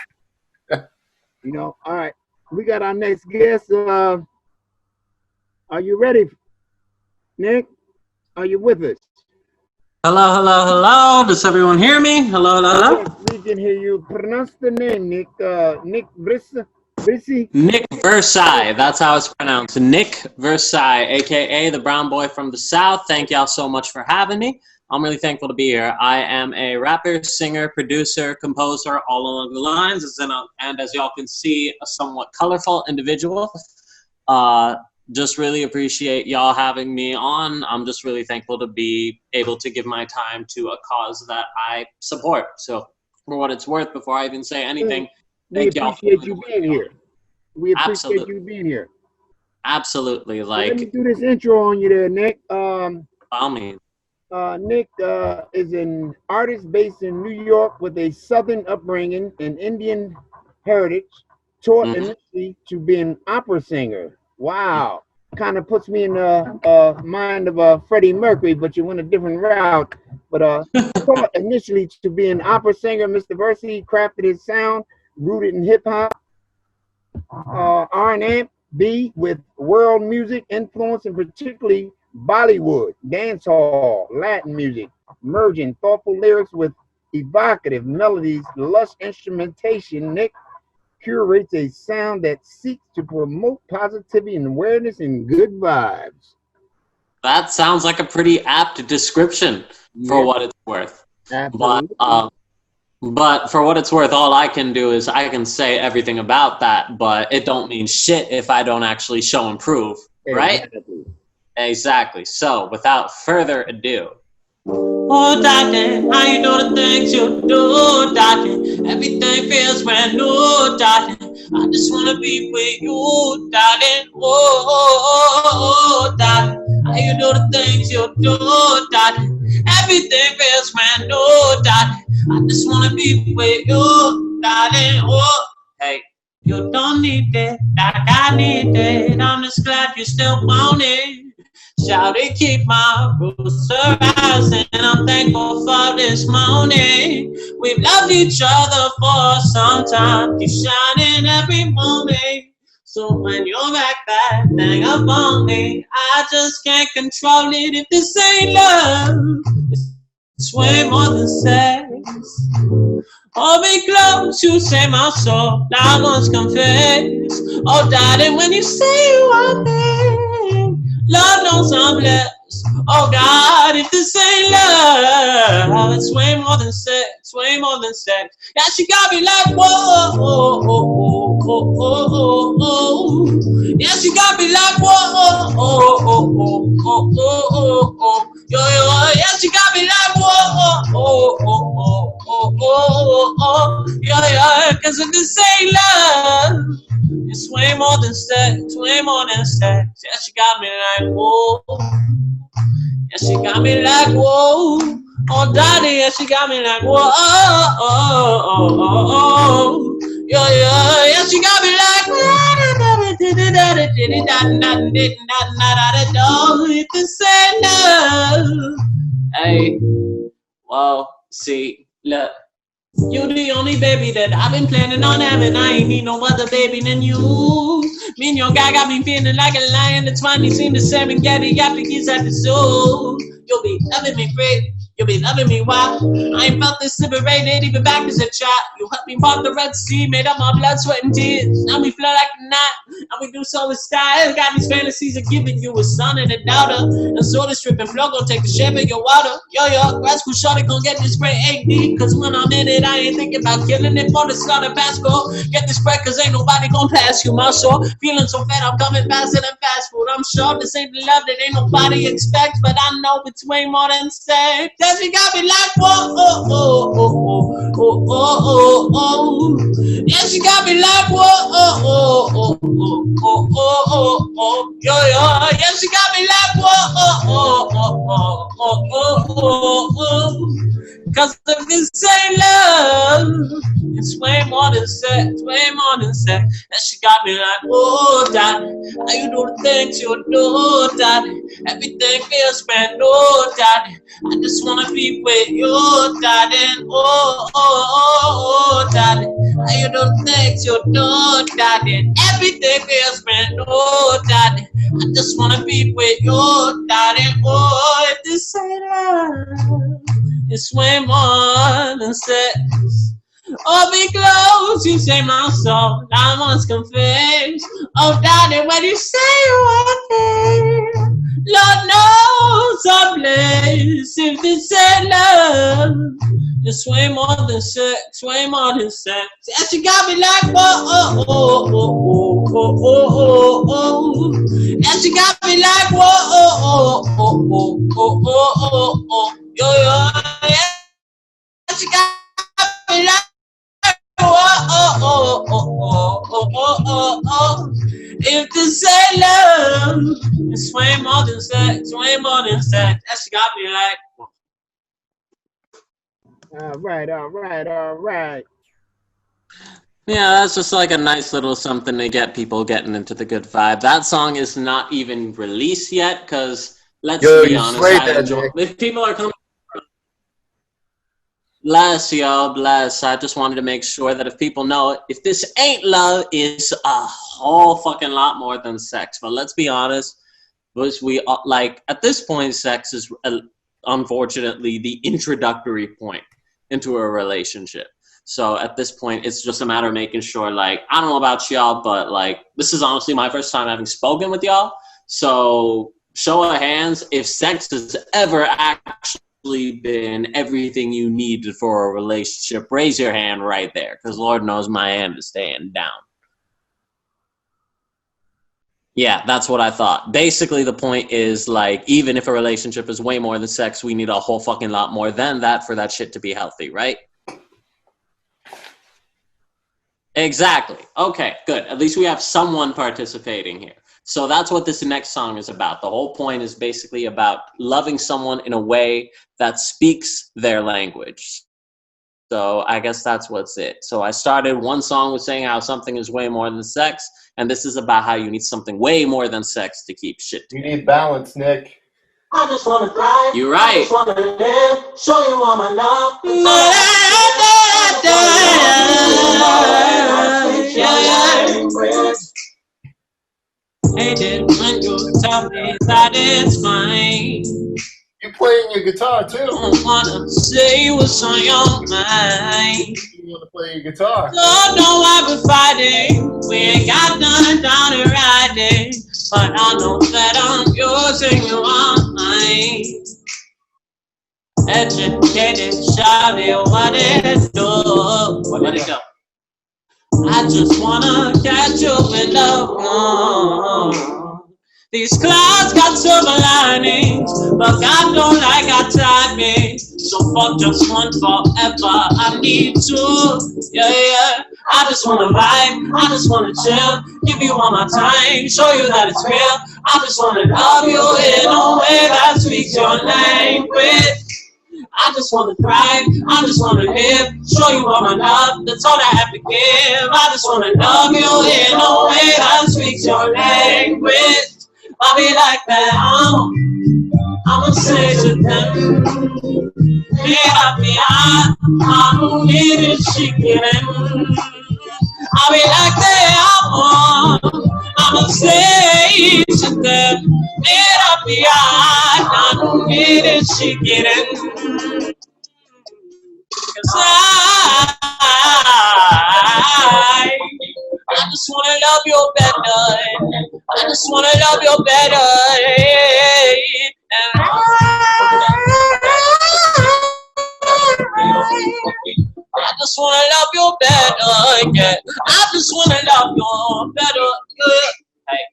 You know. All right, we got our next guest. Are you ready, Nick? Are you with us? Hello. Does everyone hear me? Hello. Yes, we can hear you. Pronounce the name, Nik. Nik VRSI. Nik VRSI. That's how it's pronounced. Nik VRSI, aka the brown boy from the South. Thank y'all so much for having me. I'm really thankful to be here. I am a rapper, singer, producer, composer, all along the lines, and as y'all can see, a somewhat colorful individual. Just really appreciate y'all having me on. I'm just really thankful to be able to give my time to a cause that I support. So for what it's worth, before I even say anything, thank y'all. We appreciate you being here. We appreciate you being here. Absolutely. Let me do this intro on you there, Nick. By means. Nick is an artist based in New York with a Southern upbringing and Indian heritage, taught initially to be an opera singer. Wow, kind of puts me in the mind of Freddie Mercury, but you went a different route. But taught initially to be an opera singer, Mr. VRSI crafted his sound, rooted in hip hop, R&B with world music influence, and particularly Bollywood, dancehall, Latin music, merging thoughtful lyrics with evocative melodies, lush instrumentation. Nick curates a sound that seeks to promote positivity and awareness and good vibes. That sounds like a pretty apt description for what it's worth. Absolutely. But for what it's worth, all I can do is I can say everything about that, but it don't mean shit if I don't actually show and prove, right? Exactly. So without further ado. Oh, darling, how you do the things you do, darling? Everything feels brand new, darling. I just wanna be with you, darling. Oh, darling, how you do the things you do, darling? Everything feels brand new, darling. I just wanna be with you, darling. Oh, hey, you don't need it like I need it. I'm just glad you still want it. Shout it, keep my roots rising. I'm thankful for this morning. We've loved each other for some time. Keep shining every moment. So when you're back that thing up on me, I just can't control it. If this ain't love, it's way more than sex. Hold me close, you say my soul, I must confess. Oh, darling, when you say you want me, Lord knows I'm blessed. Oh, God, if this ain't love, it's way more than sex, way more than sex. Yeah, she got me like, whoa, oh, oh, oh, oh, oh, oh. Yeah, she got me like, whoa, oh, oh, oh, oh, oh, oh, oh. Yo, yeah, she got me like, whoa, oh, oh, oh, oh, oh, oh, oh. Cause if this ain't love, it's way more than sex, way more than sex. Yeah, she got me like, whoa. Yeah, she got me like, whoa. Oh, daddy, yeah, she got me like, whoa. Yeah, yeah, yeah, she got me like, if this ain't love. Hey, well, see, look. You the only baby that I've been planning on having. I ain't need no other baby than you. Me and your guy got me feeling like a lion that's finally seen the Serengeti after he's at the zoo. You'll be loving me great. You'll be loving me wild. I ain't felt this liberated even back as a child. You helped me part the Red Sea, made up my blood, sweat, and tears. Now we flow like a night, and we do so with style. Got these fantasies of giving you a son and a daughter. And so the strip and flow gon' take the shape of your water. Yo, grad school shorty gon' get this great AD. Cause when I'm in it, I ain't thinking about killing it for the start of fast go. Get this bread cause ain't nobody gon' pass you, my soul. Feeling so fat, I'm coming faster than fast food. I'm sure this ain't the love that ain't nobody expects, but I know it's way more than sex. Then she got me like, whoa, yeah, she got me like, whoa, yeah, she got me like, whoa. Cause if this ain't love, it's way more than sex, way more than sex. And she got me like, oh, daddy, how you do the things you do, daddy? Everything feels bad, oh, daddy. I just wanna be with you, daddy. Oh, daddy, how you do the things you do, daddy? Everything feels bad, oh, daddy. I just wanna be with you, daddy. Oh, if this ain't love, it's way more than sex. Oh, be close, you say my soul, I must confess. Oh, daddy, when you say one thing, Lord knows I'm blessed. If this ain't love, it's way more than sex, way more than sex. And she got me like, whoa, and she got me like, whoa, yo, yeah. She got me like, if this ain't love, it's way more than sex, way more than sex. And she got me like. All right. Yeah, that's just like a nice little something to get people getting into the good vibe. That song is not even released yet, because let's be honest, if people are coming. Bless y'all, bless. I just wanted to make sure that if people know it, if this ain't love, it's a whole fucking lot more than sex. But let's be honest, we like at this point, sex is unfortunately the introductory point into a relationship. So at this point, it's just a matter of making sure, like, I don't know about y'all, but like, this is honestly my first time having spoken with y'all. So show of hands, if sex has ever actually been everything you needed for a relationship, raise your hand right there, because Lord knows my hand is staying down. Yeah, that's what I thought. Basically, the point is, like, even if a relationship is way more than sex, we need a whole fucking lot more than that for that shit to be healthy, right? Exactly. Okay, good. At least we have someone participating here. So that's what this next song is about. The whole point is basically about loving someone in a way that speaks their language. So I guess that's what's it. So I started one song with saying how something is way more than sex, and this is about how you need something way more than sex to keep shit together. You need balance, Nick. I just wanna thrive. You're right. I just wanna live. Show you all my love. Hey, did when you tell me that it's fine. You playing your guitar too. Don't wanna say what's on your mind. You wanna play your guitar? Lord, know why we're fighting. We ain't got none down to riding. But I know that I'm yours and you are mine. Educated, shawty, what it do? Let it go. I just wanna catch you in love. These clouds got silver linings, but God don't like our timing. So so fuck just one forever. I need to, yeah. I just wanna vibe, I just wanna chill, give you all my time, show you that it's real. I just wanna love you in a way that speaks your language. I just wanna thrive, I just wanna live, show you all my love, that's all I have to give. I just wanna love you in a way that speaks your language. I'll be like that, I'ma say to them, mira, I'm really chicken. I'll be like that, I'ma say to them, mira, I'm really chicken. Cause I just wanna love you better. I just wanna love you better. And I just wanna love you better. Yeah. I just wanna love you better. Hey.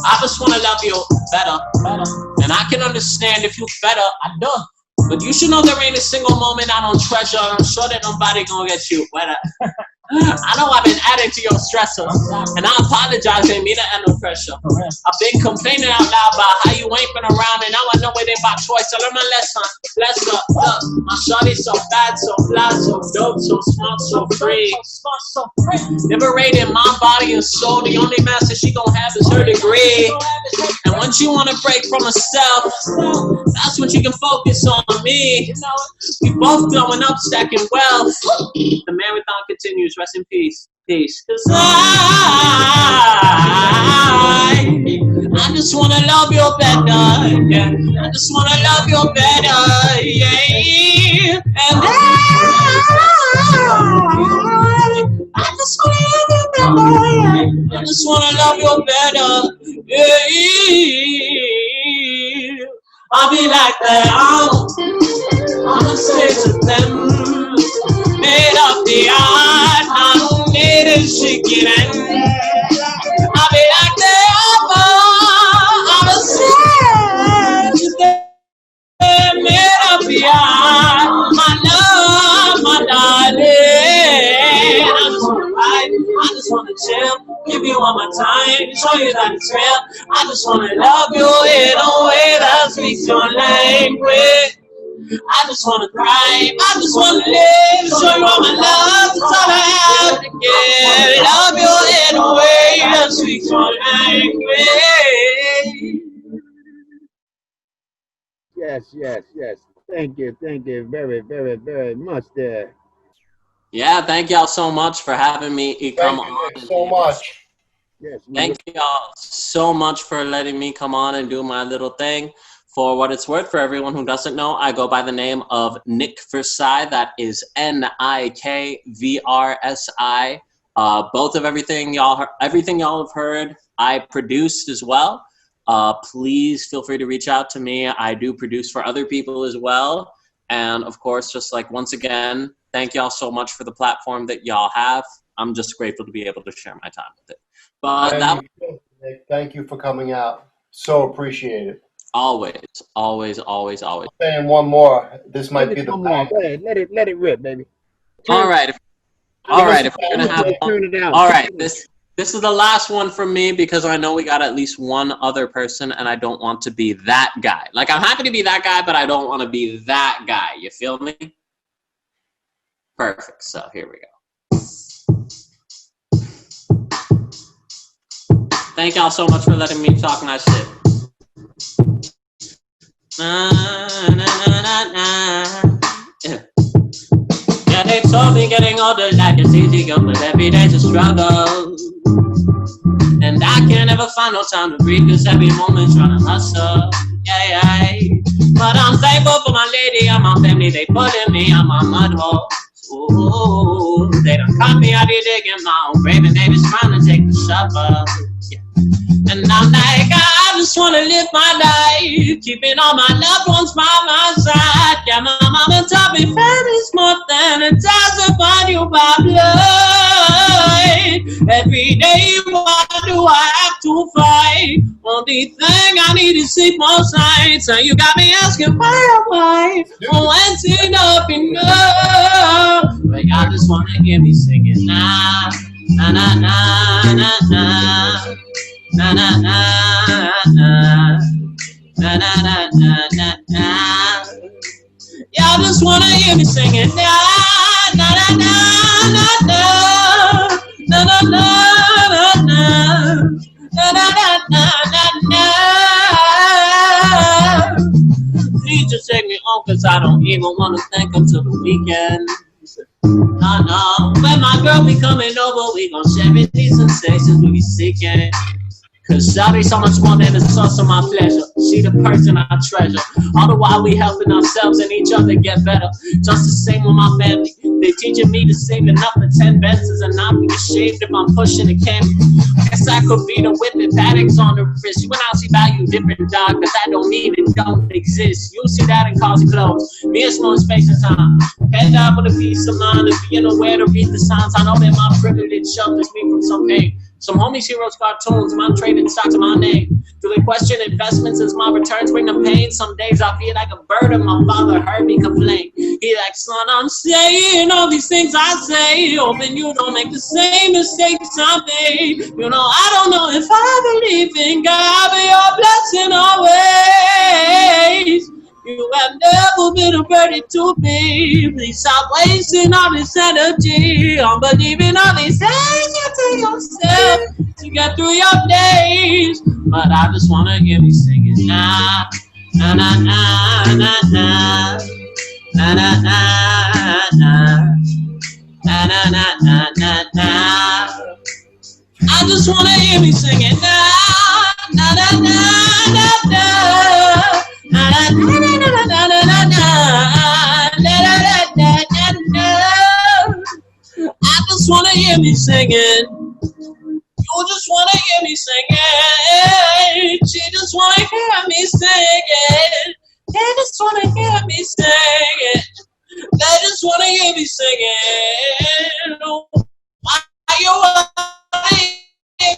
I just wanna love you better. And I can understand if you better. I do. But you should know there ain't a single moment I don't treasure. I'm sure that nobody gonna get you better. I know I've been adding to your stressors, and I apologize, ain't mean to add no pressure. I've been complaining out loud about how you ain't been around, and now I know it ain't by choice. I learned my lesson. Bless her. Look, my shawty's so bad, so fly, so dope, so smart, so free. Liberating my body and soul. The only master she gon' have is her degree. And once you wanna break from herself, that's when she can focus on me. We both blowing up, stacking wealth. The marathon continues. Rest in peace. Peace. Cause I just wanna love you better. Yeah. I just wanna love you better. Yeah. And I just wanna love you better. I just wanna love you better. Yeah. I'll be like that. I'ma say to them, made up the art, I'm made of chicken. I'll be like that. I'ma say to them, made up the art, my love, my darling. I just wanna ride, I just wanna chill, give you all my time, show you that it's real. I just wanna love you in a way that speaks your language. I just wanna cry, I just wanna live, show you all my love, that's all I have to give. Love you in a way that speaks your language. Yes. Thank you very much there. Yeah, thank y'all so much for having me come on. Thank you so much. Yes. Thank y'all so much for letting me come on and do my little thing. For what it's worth, for everyone who doesn't know, I go by the name of Nik VRSI. That is Nik VRSI. Both of everything y'all have heard, I produced as well. Please feel free to reach out to me. I do produce for other people as well. And of course, just like once again, thank y'all so much for the platform that y'all have. I'm just grateful to be able to share my time with it. But Thank you for coming out. So appreciate it. Always. Saying one more. This might be the Go ahead. Let it rip, baby. All right. If we're gonna have turn it out. All right. This is the last one from me because I know we got at least one other person, and I don't want to be that guy. Like, I'm happy to be that guy, but I don't want to be that guy. You feel me? Perfect. So here we go. Thank y'all so much for letting me talk my shit. Yeah, they told me getting older life is easy, but every day's a struggle. And I can't ever find no time to breathe, cause every moment's trying to hustle. Yeah. But I'm thankful for my lady and my family, they putting me on my mud hole. Ooh, they done caught me out here digging my own grave, and they just trying to take the shovel. Yeah. And I'm like, I just wanna live my life, keeping all my loved ones by my side. Yeah, my mama taught me family's more than a ties upon you by blood. Every day, why do I have to fight? Only thing I need is sleep most nights. And you got me asking why? When's enough enough? But y'all just wanna hear me singing na na na na na na na na na na na na na na na. Y'all just wanna hear me singing na na na na na na na na na na na na na na. Please just take me home, cause I don't even wanna think until the weekend. No, no, when my girl be coming over, we gon' share it, these sensations we be seeking. Cause shawty's so much more than the source of my pleasure. She the person I treasure. All the while we helping ourselves and each other get better. Just the same with my family. They teaching me to save enough for 10 Benzes and not be ashamed if I'm pushing the camera. Guess I could be the whip if addicts on the wrist. You and I see value different, dog, cause that don't mean it don't exist. You'll see that in cars and clothes. Me and small space and time. Head down with a peace of mind and being aware to read the signs. I know that my privilege shelters me from some pain. Some homies, heroes, cartoons, my trading stocks in my name. Do they question investments as my returns bring them pain? Some days I feel like a burden. My father heard me complain. He like, son, I'm saying all these things I say, hoping you don't make the same mistakes I made. You know, I don't know if I believe in God, but your blessing always. You have never been a burden to me. Please stop wasting all this energy on believing all these things you tell yourself to get through your days. But I just wanna hear me singing na na na na na na na na na na na na na na na. I just wanna hear me singing na na na na na na. I just wanna hear me singing. You just wanna hear me singing. She just wanna hear me singing. They just wanna hear me singing. They just wanna hear me singing. Why you wanna hear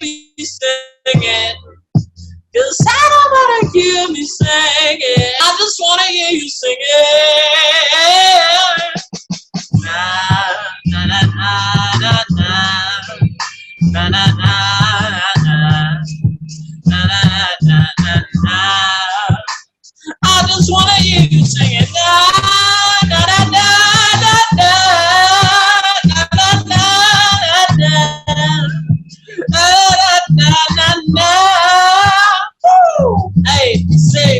me singing? Cause I don't wanna hear me singing. I just wanna hear you singing. Na na na na na na na na na na na na na. I just wanna hear you singing. Na na na na na na na na na na na. Hey, say,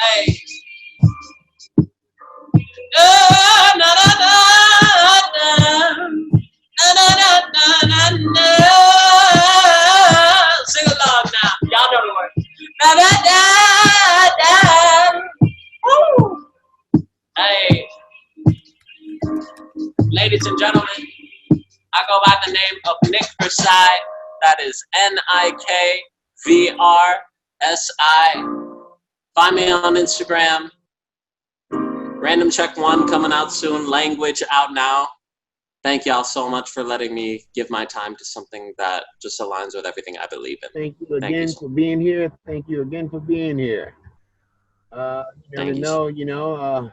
hey. Na na na na na na na na. Sing along now, y'all know the word. Na na na na. Woo. Hey, ladies and gentlemen, I go by the name of Nik VRSI. That is Nik VRSI. Find me on Instagram. Random Check 1 coming out soon. Language out now. Thank y'all so much for letting me give my time to something that just aligns with everything I believe in. Thank you again for being here. Thank you again for being here. You never know, you know,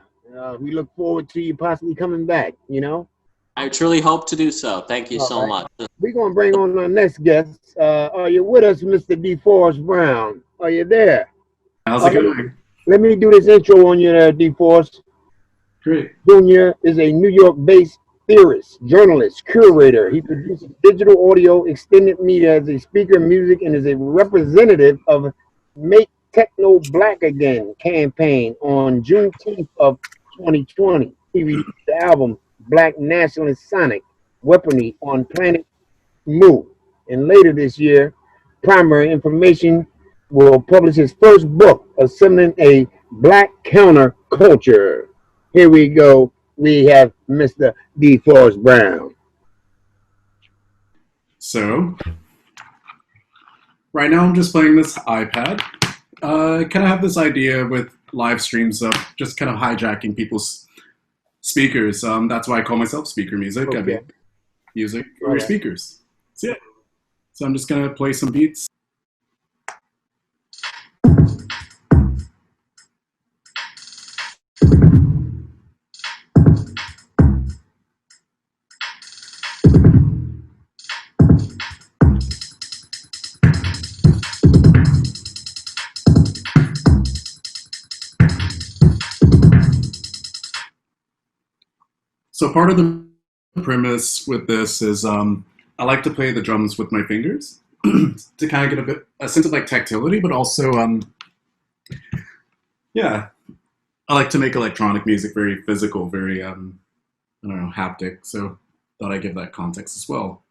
we look forward to you possibly coming back, you know. I truly hope to do so. Thank you so much. We're going to bring on our next guest. Are you with us, Mr. DeForrest Brown? Are you there? How's it going? Let me do this intro on you there, DeForrest. Great. Jr. is a New York-based theorist, journalist, curator. He produces digital audio, extended media as a speaker, music, and is a representative of Make Techno Black Again campaign on Juneteenth of 2020. He released the album Black Nationalist Sonic Weaponry on Planet Mu. And later this year, Primary Information will publish his first book, Assembling a Black Counterculture. Here we go. We have Mr. DeForrest Brown. So, right now I'm just playing this iPad. Kind of have this idea with live streams of just kind of hijacking people's speakers. That's why I call myself Speaker Music. I make music for speakers. So yeah. So I'm just gonna play some beats. So part of the premise with this is I like to play the drums with my fingers to kind of get a sense of like tactility, but also yeah, I like to make electronic music very physical, very I don't know, haptic. So thought I'd give that context as well.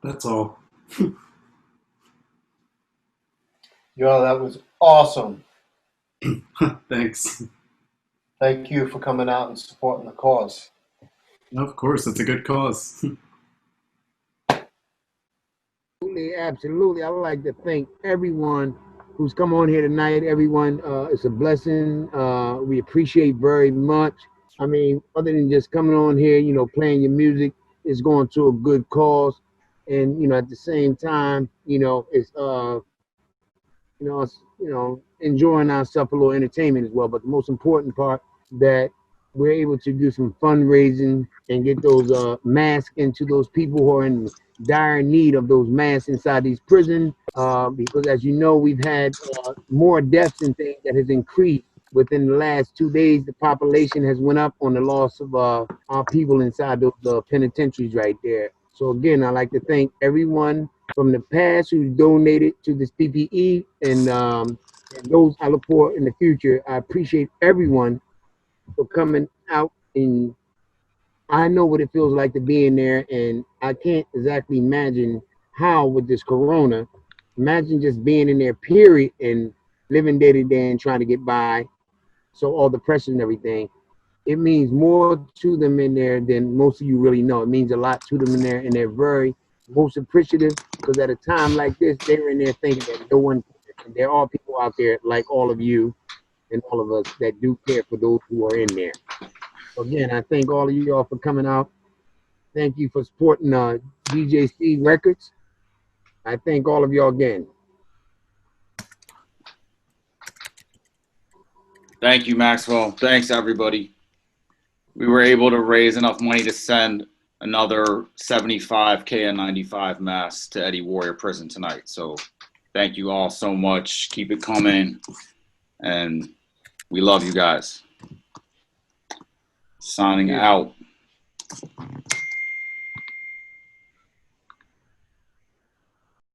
That's all. Yo, that was awesome. Thanks. Thank you for coming out and supporting the cause. Of course, it's a good cause. Absolutely. I would like to thank everyone who's come on here tonight. Everyone, it's a blessing. We appreciate very much. I mean, other than just coming on here, you know, playing your music, it's going to a good cause. And, you know, at the same time, you know, it's, enjoying ourselves a little entertainment as well. But the most important part that we're able to do some fundraising and get those masks into those people who are in dire need of those masks inside these prisons. Because as you know, we've had more deaths and things that has increased within the last 2 days. The population has went up on the loss of our people inside the penitentiaries right there. So again, I'd like to thank everyone from the past who donated to this PPE and those I look for in the future. I appreciate everyone for coming out, and I know what it feels like to be in there, and I can't exactly imagine how with this corona. Imagine just being in there, period, and living day to day and trying to get by. So all the pressure and everything. It means more to them in there than most of you really know. It means a lot to them in there, and they're very most appreciative because at a time like this, they're in there thinking that no one, and there are people out there like all of you and all of us that do care for those who are in there. So again, I thank all of you all for coming out. Thank you for supporting gHSTS Records. I thank all of y'all again. Thank you, Maxwell. Thanks, everybody. We were able to raise enough money to send another 75 KN95 masks to Eddie Warrior Prison tonight. So thank you all so much. Keep it coming. And we love you guys. Signing out.